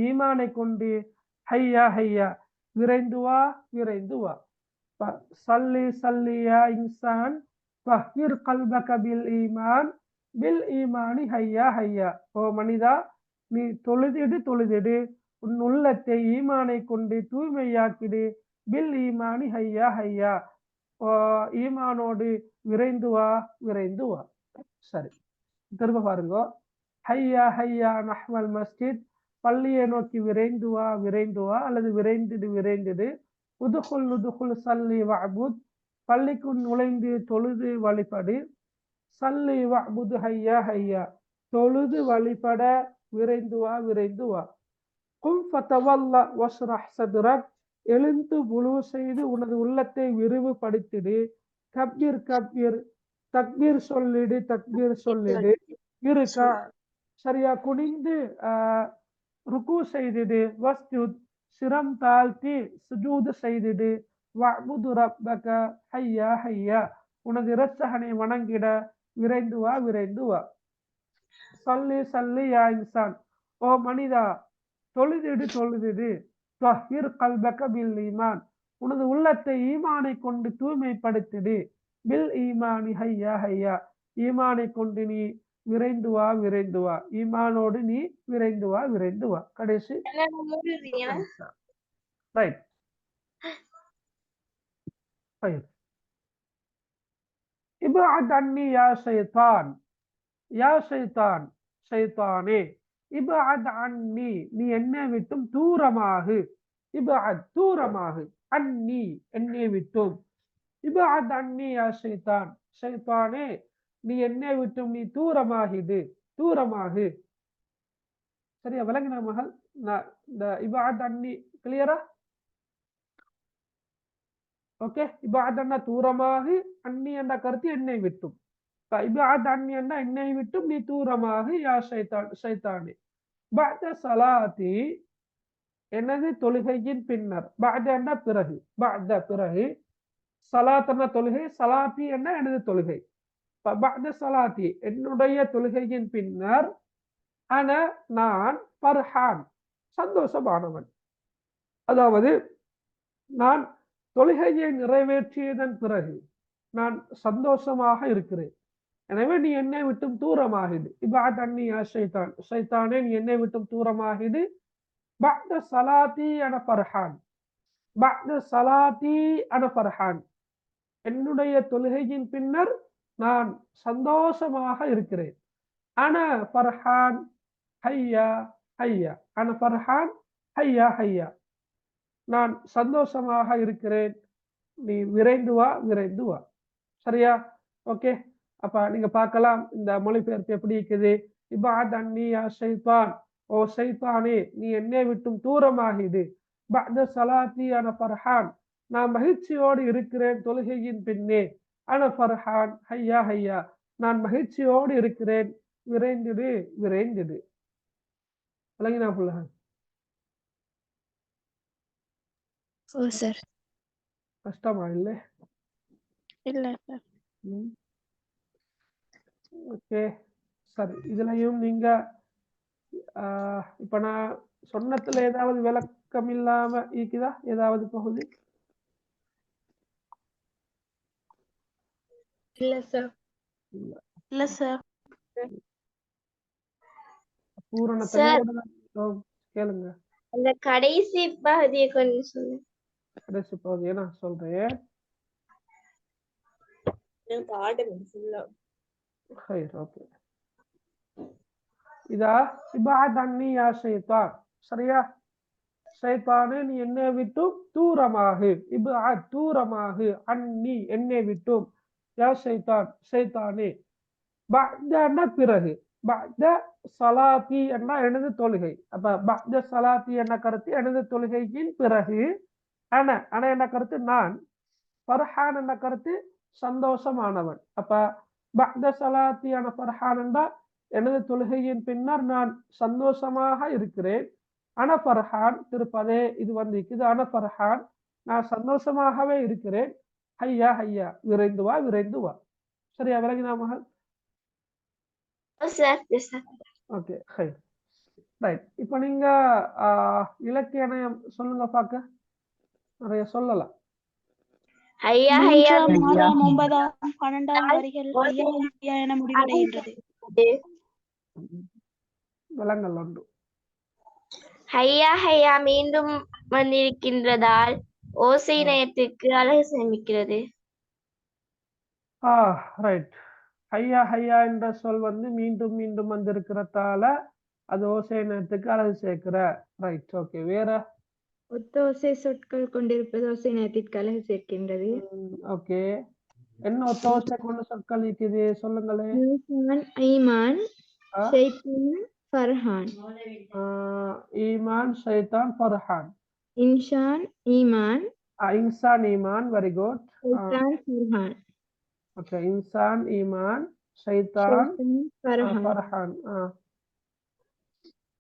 ஈமானை கொண்டு. ஹையா ஹையா விரைந்து வா. சல்லி யா இன்சான் தஹ்ஹிர் கல்பக பில் ஈமானி ஹையா ஹையா ஓ மனிதா நீ தொழுதிடு உன் உள்ளத்தை ஈமானை கொண்டு தூய்மையாக்கிடு. பில் ஈமானி ஹையா ஹையா ஈமானோடு விரைந்து வா. சரி திரும்ப பாருங்க. ஹையா ஹையா நஹ்வல் மஸ்ஜித் பள்ளியை நோக்கி விரைந்து வா அல்லது விரைந்திடு. உதுகுல் சல்லி வஅ்புத் பள்ளிக்குள் நுழைந்து தொழுது வழிபடு. சல்லி வஅ்புத் ஹையா ஹையா தொழுது வழிபட விரைந்து வா விரைந்து வா. கும் ஃபதவல்லா வஸ்ரஹ் சதுரக், எழுந்து முழு செய்து உனது உள்ளத்தை விரிவுபடுத்திடு. கப்பீர் கப்பீர், தக்பீர் சொல்லிடு தக்பீர் சொல்லிடு. இருக்கா, சரியா குனிந்து ருக்கு செய்திடு. வஸ்ஜுத், சிரம் தாழ்த்தி சுஜூது செய்திடு. வஅபுது ரப்பக ஹய்யா ஹய்யா, உனது இரட்சகனை வணங்கிட விரைந்து வா விரைந்து வா. சல்லி சல்லி யா இன்சான், ஓ மனிதா தொழுதிடு தொழுதிடு. தஹ்ஹிர் கல்பக பில் ஈமான், உனது உள்ளத்தை ஈமானை கொண்டு தூய்மைப்படுத்திடு. பில் ஈமானி ஹய்யா ஹய்யா, ஈமானை கொண்டு நீ விரைந்து வா விரைந்து வா. ஈமானோடு நீ விரைந்து வா விரைந்து வா. கடைசி ரைட். இப்அத் அன்னி யா ஷைத்தான், யா ஷைத்தான் ஷைத்தானே. இப்அத் அன்னி, நீ என்னை விட்டும் தூரமாகு. இப்அத் தூரமாகு, அன்னி என்னை விட்டும். இப்அத் அன்னி யா ஷைத்தான், ஷைத்தானே நீ என்னை விட்டும் நீ தூரமாகிடு, தூரமாகு. சரியா விளங்கின மகள்? இந்த இப்அத் அன்னி கிளியரா? ஓகே. இப்அத் அன்னா தூரமாகு, அன்னி என்ற கருத்து என்னை விட்டும். இப்அத் அன்னி என்ற என்னை விட்டும் நீ தூரமாகு யா ஷைத்தான், ஷைத்தானே. பஅத ஸலாத்தி, எனது தொழுகையின் பின்னர். பஅத என்ற பிறகு, பஅத பிறகு, ஸலாத் என்ற தொழுகை, ஸலாத்தி என்ற எனது தொழுகை. பஅத ஸலாத்தி என்னுடைய தொழுகையின் பின்னர், அன நான், ஃபர்ஹான் சந்தோஷமானவன். அதாவது நான் தொழுகையை நிறைவேற்றியதன் பிறகு நான் சந்தோஷமாக இருக்கிறேன். எனவே நீ என்னை விட்டும் தூரமாகிடு. இப்அத் அன்னி யா ஷைத்தான், ஷைத்தானே நீ என்னை விட்டும் தூரமாகிடு. பஅத ஸலாத்தி அன ஃபர்ஹான், பஅத ஸலாத்தி அன ஃபர்ஹான், என்னுடைய தொழுகையின் பின்னர் நான் சந்தோஷமாக இருக்கிறேன். அன ஃபர்ஹான் ஹய்யா ஹய்யா, அன ஃபர்ஹான் ஹய்யா ஹய்யா, நான் சந்தோஷமாக இருக்கிறேன், நீ விரைந்து வா விரைந்து வா. சரியா? ஓகே. அப்ப நீங்க பார்க்கலாம் இந்த மொழிபெயர்ப்பு எப்படி இருக்குது. இப்அத் அன்னி யா ஷைத்தான், ஓ ஷைத்தானே நீ என்னை விட்டும் தூரமாகிடு. பஅத ஸலாத்தி அன ஃபர்ஹான், நான் மகிழ்ச்சியோடு இருக்கிறேன் தொழுகையின் பின்னே. அன ஃபர்ஹான் ஹய்யா ஹய்யா, நான் மகிழ்ச்சியோடு இருக்கிறேன், விரைந்திடு விரைந்திடு. விளங்கினா புள்ள? ஓ சார். கஷ்டமா இல்லை? இல்ல சார். ஓகே சரி. இதுலயும் நீங்க இப்ப நான் சொன்னதுல ஏதாவது விளக்கம் இல்லாம இருக்குதா ஏதாவது பகுதி? இல்ல சார். இல்ல சார். பூரண சார். தெளிவோட கேளுங்க. அந்த கடைசி பகுதியை கொஞ்சம் சொல்லுங்க. கடைசி பகுதியை நான் சொல்றேன். ஓகே. இதா இப்அத் அன்னி யா ஷைத்தான், சரியா? ஷைத்தானே நீ என்னை விட்டும் தூரமாகு. இப்அத் தூரமாகு, அன்னி என்னை விட்டும், யா ஷைத்தான் ஷைத்தானே. பஅத பிறகு, பஅத ஸலாத்தி என்ற எனது தொழுகை. அப்ப பஅத ஸலாத்தி என்ற கருத்து எனது தொழுகையின் பிறகு. அன, அன என்ற கருத்து நான். ஃபர்ஹான் என்ற கருத்து சந்தோஷமானவன். அப்ப பஅத ஸலாத்தி அன ஃபர்ஹான் என்ற எனது தொழுகையின் பின்னர் நான் சந்தோஷமாக இருக்கிறேன். அன ஃபர்ஹான் திருப்பதே இது இருக்குது. அன ஃபர்ஹான் நான் சந்தோஷமாகவே இருக்கிறேன். ஹய்யா ஹய்யா, விரைந்து வா விரைந்து வா. சரியா விளங்கினா மகள்? Okay right. இப்ப நீங்க இலக்கியம் சொல்லுங்க பாக்க. நிறைய சொல்லலாம். ஹய்யா ஹய்யா 3ஆம் 9ஆம் 12ஆம் வரிகள் ஐயா ஐயா என முடிவடைகின்றது. விலங்கல் உண்டு. ஹய்யா ஹய்யா மீண்டும் வந்திருக்கின்றதால் ஓசை நயத்துக்கு அழகு சேமிக்கிறது. ரைட். ஹய்யா ஹய்யா என்ற சொல் மீண்டும் மீண்டும் வந்திருக்கிறதால அது ஓசை நேரத்துக்கு அழகு சேர்க்கிற. ரைட். ஓகே. வேற? ஒத்த ஓசை சொற்கள் கொண்டிருப்பது ஓசை நேரத்திற்கு அழகு சேர்க்கின்றது. ஓகே. என்ன ஒத்த ஓசை கொண்ட சொற்கள் இருக்குது சொல்லுங்களேன். ஈமான், ஐமான், ஷைத்தான் ஃபர்ஹான். ஈமான் ஷைத்தான் ஃபர்ஹான். இன்சான் ஈமான் இன்சான் ஈமான் வெரி குட். ஷைத்தான் ஃபர்ஹான். ஓகே இன்சான் ஈமான் ஷைத்தான் ஃபர்ஹான். ஃபர்ஹான்.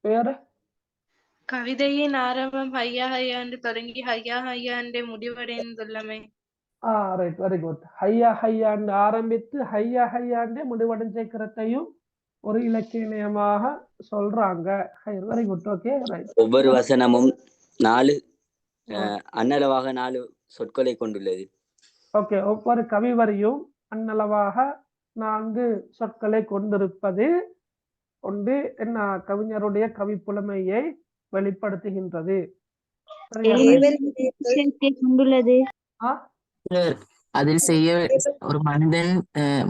வேற கவிதையின் ஆரம்பம் ஹையா ஹையா என்று தொடங்கி ஹையா ஹையா என்று முடிவடைந்துள்ளமை. Right very good. ஹையா ஹையாண்டு ஆரம்பித்து ஹையா ஹையாண்டே முடிவடைஞ்சிருக்கிறதையும் ஒரு இலக்கியமாக சொல்றாங்க. Very good. Okay right. ஒவ்வொரு வசனமும் 4 அன்னளவாக 4 சொற்களை கொண்டுள்ளது. ஓகே ஒவ்வொரு கவி வரியும் அன்னளவாக 4 சொற்களை கொண்டிருப்பது கொண்டு என்ன கவிஞருடைய கவி புலமையை வெளிப்படுத்துகின்றது. கொண்டுள்ளது. அதில் செய்ய ஒரு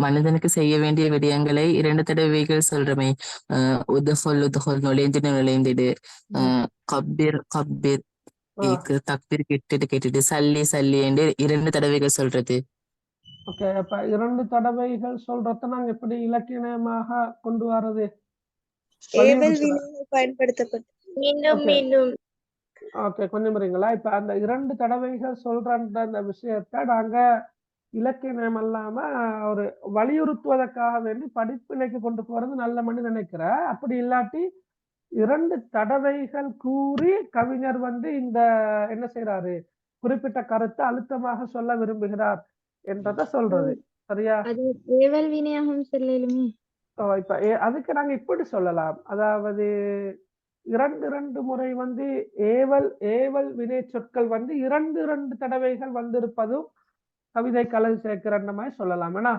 மனிதனுக்கு செய்ய வேண்டிய விடயங்களை 2 தடவைகள் சொல்றமே. உதஹொல் உதஹொல் நுழைந்திடு கப்பீர் கப்பீர் தக்பீர் கேட்டுட்டு சல்லி சல்லி என்று 2 தடவைகள் சொல்றது. ஓகே அப்ப 2 தடவைகள் சொல்றத நாங்க எப்படி இலக்கியமாக கொண்டு வர்றது? பயன்படுத்தப்பட்டு மீண்டும் மீண்டும். ஓகே கொஞ்சம் இருங்களா. இப்ப அந்த 2 தடவைகள் சொல்ற அந்த விஷயத்த நாங்க இலக்கியம் இல்லாம ஒரு வலியுறுத்துவதற்காக வேண்டி படிப்பினைக்கு கொண்டு போறது நல்ல மணி நினைக்கிறேன். அப்படி இல்லாட்டி 2 தடவைகள் கூறி கவிஞர் இந்த என்ன செய்யறாரு குறிப்பிட்ட கருத்தை அழுத்தமாக சொல்ல விரும்புகிறார் என்றத சொல்றது. சரியா? அது ஏவல் வினையாகும் சொல்லலுமே. இப்ப அதுக்கு நாங்க இப்படி சொல்லலாம். அதாவது 2 முறை ஏவல் வினை சொற்கள் 2 தடவைகள் வந்திருப்பதும் கவிதை கலந்து சேர்க்கிற மாதிரி சொல்லலாம். ஏன்னா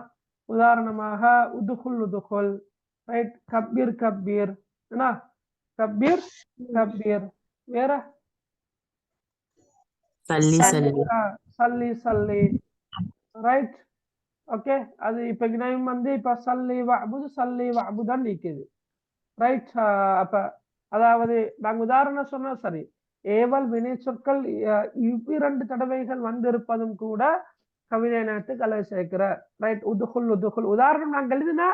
உதாரணமாக உதுகுல் உதுகுல் ரைட் கப்பீர் கப்பீர் ஏன்னா கப்பீர் கப்பீர் வேற சல்லி சல்லி சல்லி சல்லி ரைட். ஓகே அது இப்ப இணையும் இப்ப சல்லி வஅபுதான் நீக்குது. ரைட். அப்ப அதாவது நாங்க உதாரணம் சொன்னா சரி ஏவல் வினை சொற்கள் 2 தடவைகள் வந்திருப்பதும் கூட கவிதை நேரத்து கலை சேர்க்கிற ரைட். உதுகுல் உதுகுல் உதாரணம் நாங்க எழுதினா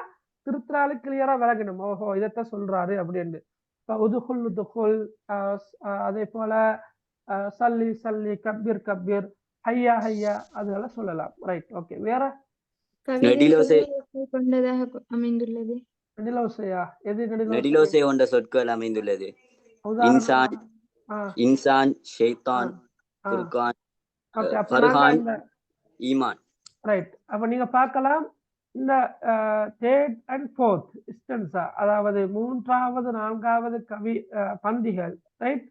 திருத்திராளு கிளியரா விளங்கணும். ஓஹோ இதைத்தான் சொல்றாரு அப்படின்னு. உதுகுல் உதுகுல் அதே போல சல்லி சல்லி கப்பீர் கப்பீர் ஹையா ஹையா அதெல்லாம் சொல்லலாம். ரைட். ஓகே வேற கவிதை கொண்டதாக அமைந்துள்ளது. நெடிலோசையா? எது நெடிலோசை கொண்ட சொற்கள் அமைந்துள்ளது. இன்சான் இன்சான் ஷைத்தான் ஃபுர்கான் ஃபர்ஹான் ஈமான். ரைட். அப்ப நீங்க பார்க்கலாம் இந்த தேர்ட் அண்ட் ஃபோர்த் இன்ஸ்டன்ஸா அதாவது 3வது 4வது கவி பந்திகள் ரைட்.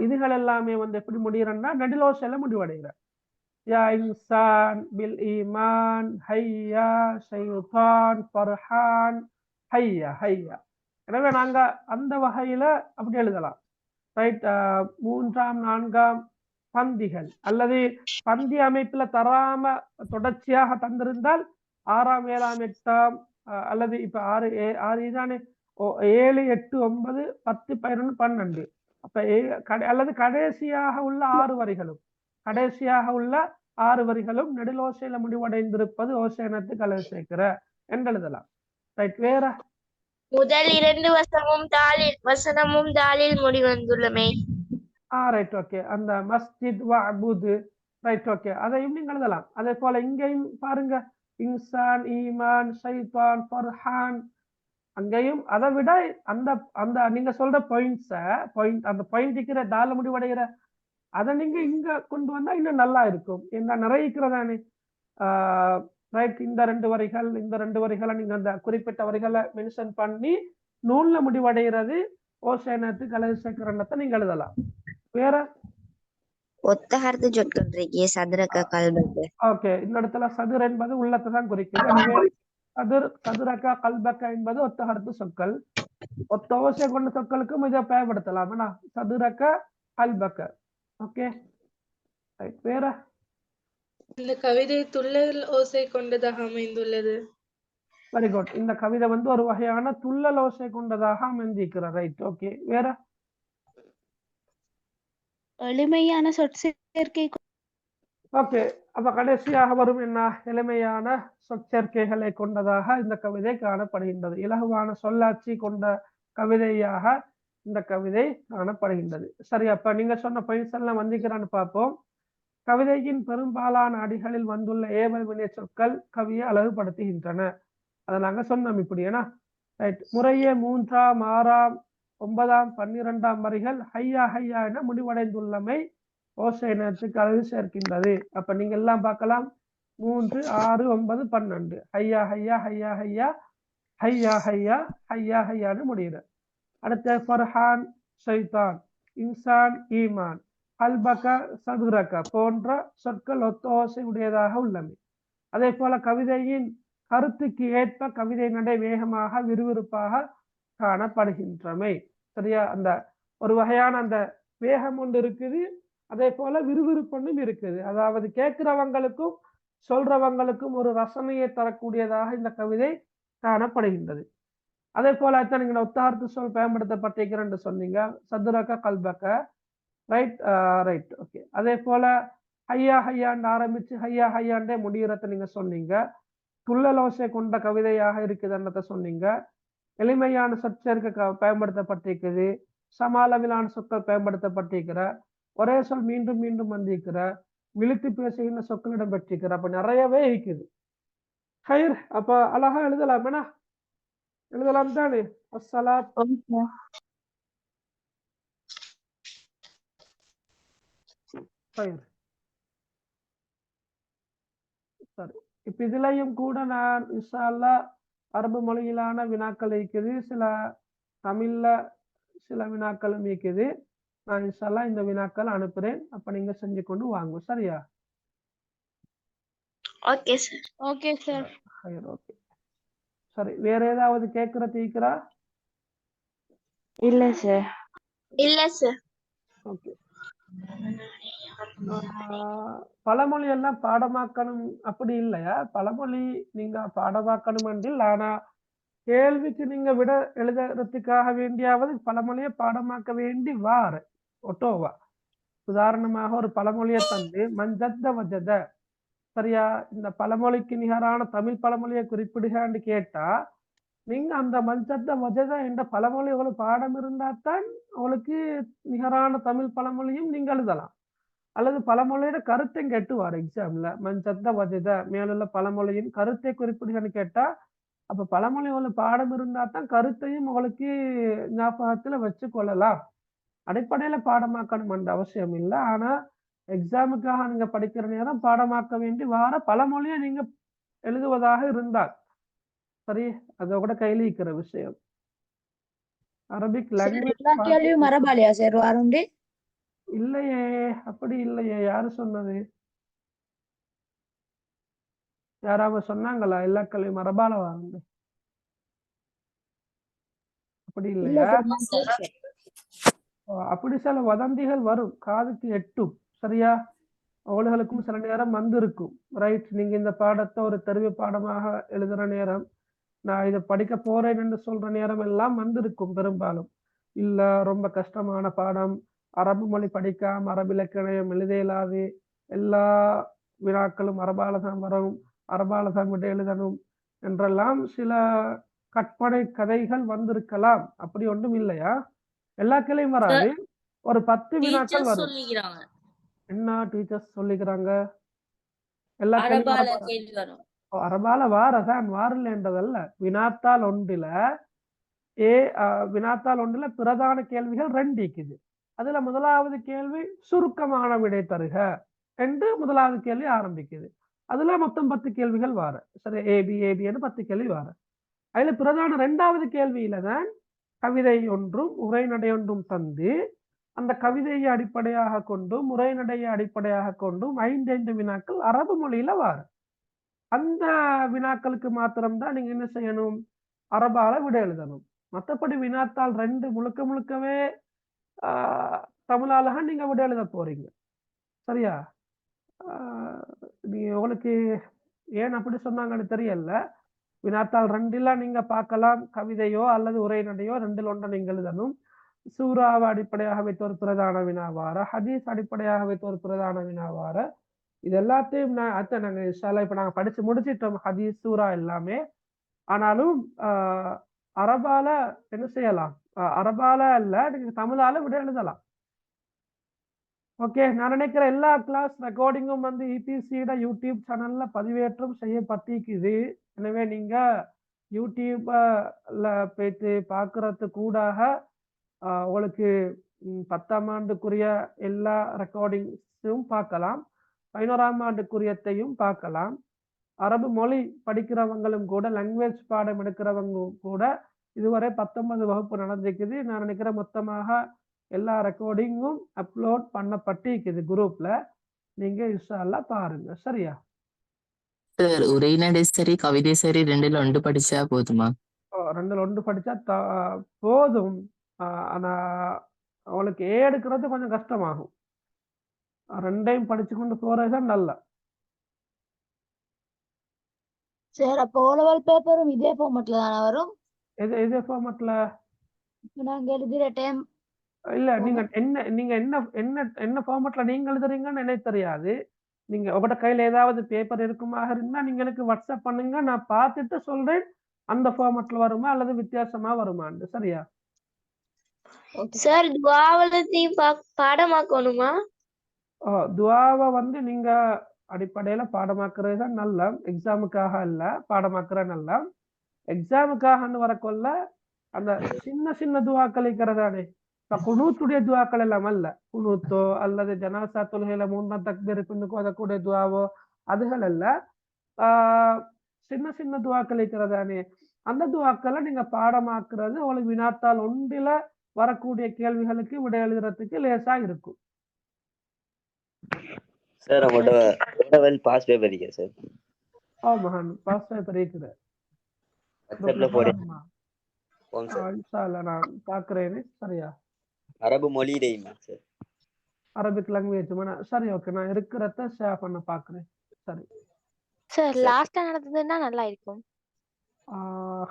இதுகள் எல்லாமே எப்படி முடிகிறன்னா நெடிலோசையில முடிவடைகிற. யா இன்சான் பில் ஈமான் ஹையா ஷைத்தான் ஃபர்ஹான் ஹையா ஹையா. எனவே நாங்க அந்த வகையில அப்படி எழுதலாம். ரைட். 3ஆம் 4ஆம் பந்திகள் அல்லது பந்தி அமைப்புல தராம தொடர்ச்சியாக தந்திருந்தால் 6ஆம் 7ஆம் 8ஆம் அல்லது இப்ப 6 தானே 7 8 9 10 11 12 அப்ப அல்லது கடைசியாக உள்ள 6 வரிகளும் நெடுலோசையில முடிவடைந்திருப்பது ஓசைனத்து கலை சேர்க்கிற என்று எழுதலாம். ரைட். வேற முதல் 2 வசனமும் தாலில் முடிவந்துள்ளமை. ரைட். ஓகே அந்த மஸ்ஜித் வஅபுத் ரைட். ஓகே அதையும் நீங்க எழுதலாம். அதே போல இங்கேயும் பாருங்க இன்சான் ஈமான் ஷைத்தான் ஃபர்ஹான் அங்கேயும் அதை விட அந்த அந்த நீங்க சொல்ற அந்த பாயிண்ட்க்கிற தால முடிவடைகிற அதை நீங்க இங்க கொண்டு வந்தா இன்னும் நல்லா இருக்கும். என்ன நிறைக்கிறதானே. ரைட். இந்த 2 வரிகளை நீங்க அந்த குறிப்பிட்ட வரிகளை மென்ஷன் பண்ணி நூல்ல முடிவடைகிறது ஓசைனத்து கலை சேர்க்கிறத்தை நீங்க எழுதலாம். வேற ஒத்தகர்த்த சொற்கள் சதுரக்க கல்பக்க. ஓகே இந்த இடத்துல சதுர் என்பது உள்ளத்தை தான் குறிக்கிறது. எனவே சதுரக்க கல்பக்க என்பது ஒத்தகர்த்த சொற்கள். ஒத்த ஓசை கொண்ட சொற்களுக்கும் இதை பயன்படுத்தலாம். ஏன்னா சதுரக்க கல்பக்க. Okay right. வேற இந்த கவிதை துள்ளல் ஓசை கொண்டதாக அமைந்துள்ளது. Very good. இந்த கவிதை ஒரு வகையான துள்ளல் ஓசை கொண்டதாக அமைந்திருக்கிறது. ரைட். ஓகே வேற எளிமையான சொற்சேர்க்கை ஓகே, அப்ப கடைசியாக வரும் என்ன, எளிமையான சொற்சேர்க்கைகளை கொண்டதாக இந்த கவிதை காணப்படுகின்றது. இலகுவான சொல்லாட்சி கொண்ட கவிதையாக இந்த கவிதை காணப்படுகின்றது. சரி, அப்ப நீங்க சொன்ன பாயிண்ட்ஸ் எல்லாம் வந்திக்கிறான்னு பார்ப்போம். கவிதையின் பெரும்பாலான அடிகளில் வந்துள்ள ஏவல் வினை சொற்கள் கவியை அழகுபடுத்துகின்றன. அதை நாங்க சொன்னோம் இப்படி. ஏன்னா ரைட், முறையே 3ஆம் 6ஆம் 9ஆம் 12ஆம் வரிகள் ஹையா ஹையா என முடிவடைந்துள்ளமை ஓசை இனத்துக்கு அழகு சேர்க்கின்றது. அப்ப நீங்க எல்லாம் பார்க்கலாம், 3, 6, 9, 12 ஹையா ஹையா ஹையா ஹையா ஹையா ஹையா ஹையா ஹையான்னு முடியுது. அடுத்த ஃபர்ஹான் ஷைத்தான், இன்சான் ஈமான், அல்பக சதுரக போன்ற சொற்கள் ஒத்த ஓசை உடையதாக உள்ளன. அதே போல கவிதையின் கருத்துக்கு ஏற்ப கவிதை நடை வேகமாக விறுவிறுப்பாக காணப்படுகின்றமை. சரியா, அந்த ஒரு வகையான அந்த வேகம் ஒன்று இருக்குது, அதே போல விறுவிறுப்பொன்னும் இருக்குது. அதாவது கேட்கிறவங்களுக்கும் சொல்றவங்களுக்கும் ஒரு ரசனையை தரக்கூடியதாக இந்த கவிதை காணப்படுகின்றது. அதே போல நீங்க ஒத்தார்த்து சொல் பயன்படுத்தப்பட்டிருக்கிறேன்னு சொன்னீங்க, சதுரக்க கல்பக்க, ரைட் ரைட் ஓகே. அதே போல ஹையா ஹையாண்டு ஆரம்பிச்சு ஹையா ஹையாண்டே முடிகிறத நீங்க சொன்னீங்க. துள்ளலோசை கொண்ட கவிதையாக இருக்குதுன்றத சொன்னீங்க. எளிமையான சொற்சேர்க்க பயன்படுத்தப்பட்டிருக்குது, சமாளவிலான சொற்கள் பயன்படுத்தப்பட்டிருக்கிற, ஒரே சொல் மீண்டும் மீண்டும் வந்திருக்கிற, விழித்து பேசுகின்ற சொற்கள் இடம்பெற்றிருக்கிற, அப்ப நிறையவே இருக்குது. ஹைர், அப்ப அழகா எழுதலாம், என்ன எழுதலாம் தானே? அஸ்ஸலாத் ஹைர். சரி, இப்ப இதுலயும் கூட நான் இன்ஷா அல்லாஹ் அரபு மொழியிலான வினாக்கள் இருக்குது, சில தமிழ்ல சில வினாக்களும் இருக்குது. நான் இன்ஷா அல்லாஹ் இந்த வினாக்கள் அனுப்புறேன், அப்ப நீங்க செஞ்சு கொண்டு வாங்க. சரியா? Okay sir. Okay sir. Okay, சரி. வேற ஏதாவது கேட்கறது இருக்கிறா? இல்ல சார். இல்ல சார். ஓகே. பழமொழி எல்லாம் பாடமாக்கணும் அப்படி இல்லையா? பழமொழி நீங்க பாடமாக்கணும் என்றில், ஆனா கேள்விக்கு நீங்க விட எழுதுறதுக்காக வேண்டியாவது பழமொழியை பாடமாக்க வேண்டி வார ஒட்டோவா. உதாரணமாக ஒரு பழமொழியை தந்து மஞ்சத்த வஜத, சரியா, இந்த பழமொழிக்கு நிகரான தமிழ் பழமொழியை குறிப்பிடுகான்னு கேட்டா, நீங்க அந்த மஞ்சத்த வஜத என்ற பழமொழி உங்களுக்கு பாடம் இருந்தால்தான் உங்களுக்கு நிகரான தமிழ் பழமொழியும் நீங்க எழுதலாம். அல்லது பழமொழியோட கருத்தை கேட்டுவார் எக்ஸாம்ல, மஞ்சத்த வஜத மேலுள்ள பழமொழியின் கருத்தை குறிப்பிடுகான்னு கேட்டா, அப்ப பழமொழி உங்களுக்கு பாடம் இருந்தா தான் கருத்தையும் உங்களுக்கு ஞாபகத்துல வச்சு கொள்ளலாம். அடிப்படையில பாடமாக்கணும் என்ற அவசியம் இல்லை. ஆனா எக்ஸாமுக்காக நீங்க படிக்கிற நேரம் பாடமாக்க வேண்டி வார பழமொழியை நீங்க எழுதுவதாக இருந்தால் சரி, அதை கூட கையில இருக்கிற விஷயம். அரபிக் லாங்குவேஜ் மரபாலியா சார் வாருண்டி? இல்லையே, அப்படி இல்லையே. யாரு சொன்னது? யாராவது சொன்னாங்களா எல்லா கல்வியும் மரபால வாருண்டு? அப்படி இல்லையா? அப்படி சில வதந்திகள் வரும், காதுக்கு எட்டும். சரியா, அவர்களுக்கும் சில நேரம் வந்திருக்கும். ரைட், நீங்க இந்த பாடத்தை ஒரு தெரிவு பாடமாக எழுதுற நேரம், நான் இதை படிக்க போறேன் என்று சொல்ற நேரம் எல்லாம் வந்திருக்கும். பெரும்பாலும் இல்ல ரொம்ப கஷ்டமான பாடம், அரபு மொழி படிக்காம அரபு இலக்கணம் எழுத இயலாது, எல்லா வினாக்களும் அரபால தான் வரும், அரபால தான் விட எழுதணும் என்றெல்லாம் சில கற்பனை கதைகள் வந்திருக்கலாம். அப்படி ஒன்றும் இல்லையா? எல்லா கிளையும் வராது, ஒரு 10 வினாக்கள் வரும். என்ன டீச்சர்ஸ் சொல்லிக்கிறாங்க? எல்லா கேள்வியும் அரபால வாரதான், வாரலன்றதல்ல. வினாத்தாள் ஒன்றில வினாத்தாள் ஒன்றில பிரதான கேள்விகள் 2 இருக்குது. அதுல முதலாவது கேள்வி சுருக்கமான விடை தருக என்று முதலாவது கேள்வி ஆரம்பிக்குது. அதுல மொத்தம் 10 கேள்விகள் வார. சரி, ஏபி ஏபின்னு 10 கேள்வி வார. அதுல பிரதான 2வது கேள்வியில தான் கவிதை ஒன்றும் உரைநடை ஒன்றும் தந்து, அந்த கவிதையை அடிப்படையாக கொண்டும் உரைநடையை அடிப்படையாக கொண்டும் 5 வினாக்கள் அரபு மொழியில வார. அந்த வினாக்களுக்கு மாத்திரம்தான் நீங்க என்ன செய்யணும், அரபால விட எழுதணும். மற்றபடி வினாத்தாள் 2 முழுக்க முழுக்கவே தமிழால நீங்க விட எழுத போறீங்க. சரியா? நீங்க உங்களுக்கு ஏன் அப்படி சொன்னாங்கன்னு தெரியல. வினாத்தாள் 2ல நீங்க பார்க்கலாம், கவிதையோ அல்லது உரைநடையோ 2ல் ஒன்றை நீங்க எழுதணும். சூறாவை அடிப்படையாக வைத்த ஒரு பிரதான வினாவார, ஹதீஸ் அடிப்படையாக வைத்த ஒரு பிரதான வினாவார, இது எல்லாத்தையும் நாங்க இன்ஷா அல்லாஹ் இப்ப நாங்க படிச்சு முடிச்சிட்டோம் ஹதீஸ் சூரா எல்லாமே. ஆனாலும் அரபால என்ன செய்யலாம், அரபால இல்ல நீங்க தமிழால விட எழுதலாம். ஓகே, நான் நினைக்கிறேன் எல்லா கிளாஸ் ரெக்கார்டிங்கும் வந்து இபிசியோட யூடியூப் சேனல்ல பதிவேற்றம் செய்யப்பட்டிருக்குது. எனவே நீங்க யூடியூப்ல போயிட்டு பார்க்கறது கூடாக உங்களுக்கு 10ஆம் ஆண்டுக்குரிய எல்லா ரெக்கார்டிங்ஸும் பார்க்கலாம், 11ஆம் ஆண்டுக்குரியத்தையும் பார்க்கலாம். அரபு மொழி படிக்கிறவங்களும் கூட, லாங்குவேஜ் பாடம் எடுக்கிறவங்க கூட இதுவரை 19 வகுப்பு நடந்திருக்குது. நான் நினைக்கிறேன் மொத்தமாக எல்லா ரெக்கார்டிங்கும் அப்லோட் பண்ணப்பட்டிருக்குது குரூப்ல. நீங்க இன்ஷா அல்லாஹ் பாருங்க. சரியா சார்? உரைநடை சரி கவிதை சரி ரெண்டுல ஒன்று படிச்சா போதுமா? 2ல் 1 படிச்சா போதும். ஆனா அவளுக்கு எடுக்கிறது கொஞ்சம் கஷ்டமாகும். 2யும் படிச்சு கொண்டு போறதுதான் நல்லா. சார் அப்போ ஓலவல் பேப்பரும் இதே ஃபார்மட்ல தானே வரும்? இதே ஃபார்மட்ல நாங்க எழுதுற டைம் இல்ல. நீங்க என்ன ஃபார்மட்ல நீங்க எழுதுறீங்கன்னு எனக்கு தெரியாது. நீங்க உங்களோட கையில ஏதாவது பேப்பர் இருக்குமாக இருந்தா நீங்க எனக்கு வாட்ஸ்அப் பண்ணுங்க, நான் பார்த்துட்டு சொல்றேன் அந்த ஃபார்மட்ல வருமா அல்லது வித்தியாசமா வருமான்னு. சரியா சார் துவாவலத்தையும் பாடமாக்கணுமா? துவாவை வந்து நீங்க அடிப்படையில பாடமாக்குறது தான் நல்ல. எக்ஸாமுக்காக இல்ல, பாடமாக்குற நல்ல. எக்ஸாமுக்காகன்னு வரக்கொள்ள அந்த சின்ன சின்ன துவாக்கள் இருக்கிறதானே, குனூத்துடைய துவாக்கள் எல்லாம் அல்ல. குனூத்தோ அல்லது ஜனாசா தொழுகையில 3ஆம் தக்பீர் பின்னுக்கு ஓதக்கூடிய துவாவோ அதுகள் அல்ல. சின்ன சின்ன துவாக்கள் இருக்கிறதானே, அந்த துவாக்களை நீங்க பாடமாக்குறது உங்களுக்கு வினாத்தாள் 1ல வரக்கூடிய கேள்விகளுக்கு விடை எழுதுறதுக்கு லேசா இருக்கும். சார் உங்களோட பாஸ் பேப்பர் இருக்கா சார்? மகான் பாஸ் பேப்பர் இருக்குது. வாட்ஸ்அப்ல போடுங்க. இன்ஷா அல்லாஹ் நான் பார்க்கிறேன். சரியா அரபு மொழியிலேயுமா சார்? அரபிக் லாங்குவேஜ் சரி. ஓகே, நான் இருக்கிறத ஷேர் பண்ண பார்க்கிறேன். சரி சார் லாஸ்டா நடந்ததுன்னா நல்லா இருக்கும்.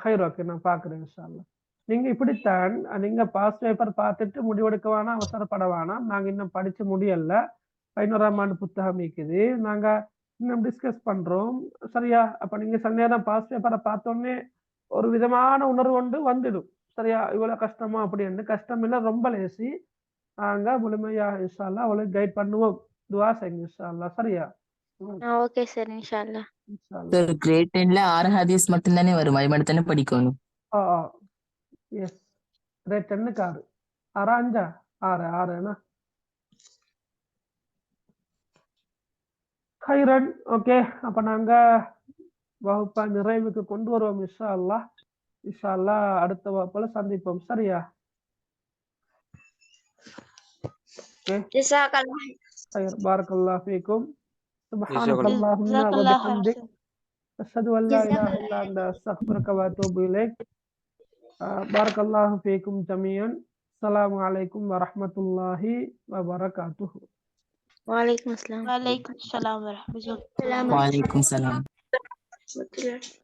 ஹைர். ஓகே, நான் பார்க்கிறேன் இன்ஷா அல்லாஹ். நீங்க இப்படித்தான் நீங்க பாஸ் பேப்பர் பார்த்துட்டு முடிவெடுக்க வேணாம், அவசரப்பட வேணாம். நாங்க இன்னும் படிச்சு முடியல, 11ஆம் ஆண்டு புத்தகம் இருக்குது, நாங்க இன்னும் டிஸ்கஸ் பண்றோம். சரியா? அப்ப நீங்க சில நேரம் பாஸ் பேப்பரை பார்த்தோன்னே ஒரு விதமான உணர்வு கொண்டு வந்துடும். சரியா? இவ்வளவு கஷ்டமா அப்படின்னு. கஷ்டம் இல்லை, ரொம்ப லேசி. நாங்க முழுமையா இன்ஷா அல்லாஹ் அவளுக்கு கைட் பண்ணுவோம். துஆ செய்யுங்க இன்ஷா அல்லாஹ். சரியா? ஓகே சார், இன்ஷா அல்லாஹ். இன்ஷா அல்லாஹ். சார் கிரேட் 10ல 6 ஹதீஸ் மட்டும் தானே வரும், அது மட்டும் தானே படிக்கணும்? S, great 10க்கு 6. 6 5 6 ஹைரன். ஓகே, அப்ப நாங்க வகுப்பா நிறைவுக்கு கொண்டு வருவோம் இன்ஷா அல்லாஹ். இன்ஷா அல்லாஹ் அடுத்த வகுப்புல சந்திப்போம். சரியா? ஜஸாக்கல்லாஹ் خير. بارك الله فيكم. سبحانك اللهم وبحمدك أشهد أن لا إله إلا أنت أستغفرك وأتوب إليك. بارك الله فيكم جميعا. السلام عليكم ورحمة الله وبركاته. وعليكم السلام. வலைக்கும் ஸலாம் வரஹ்மத்துல்லாஹி வலைக்கும் சலாம்.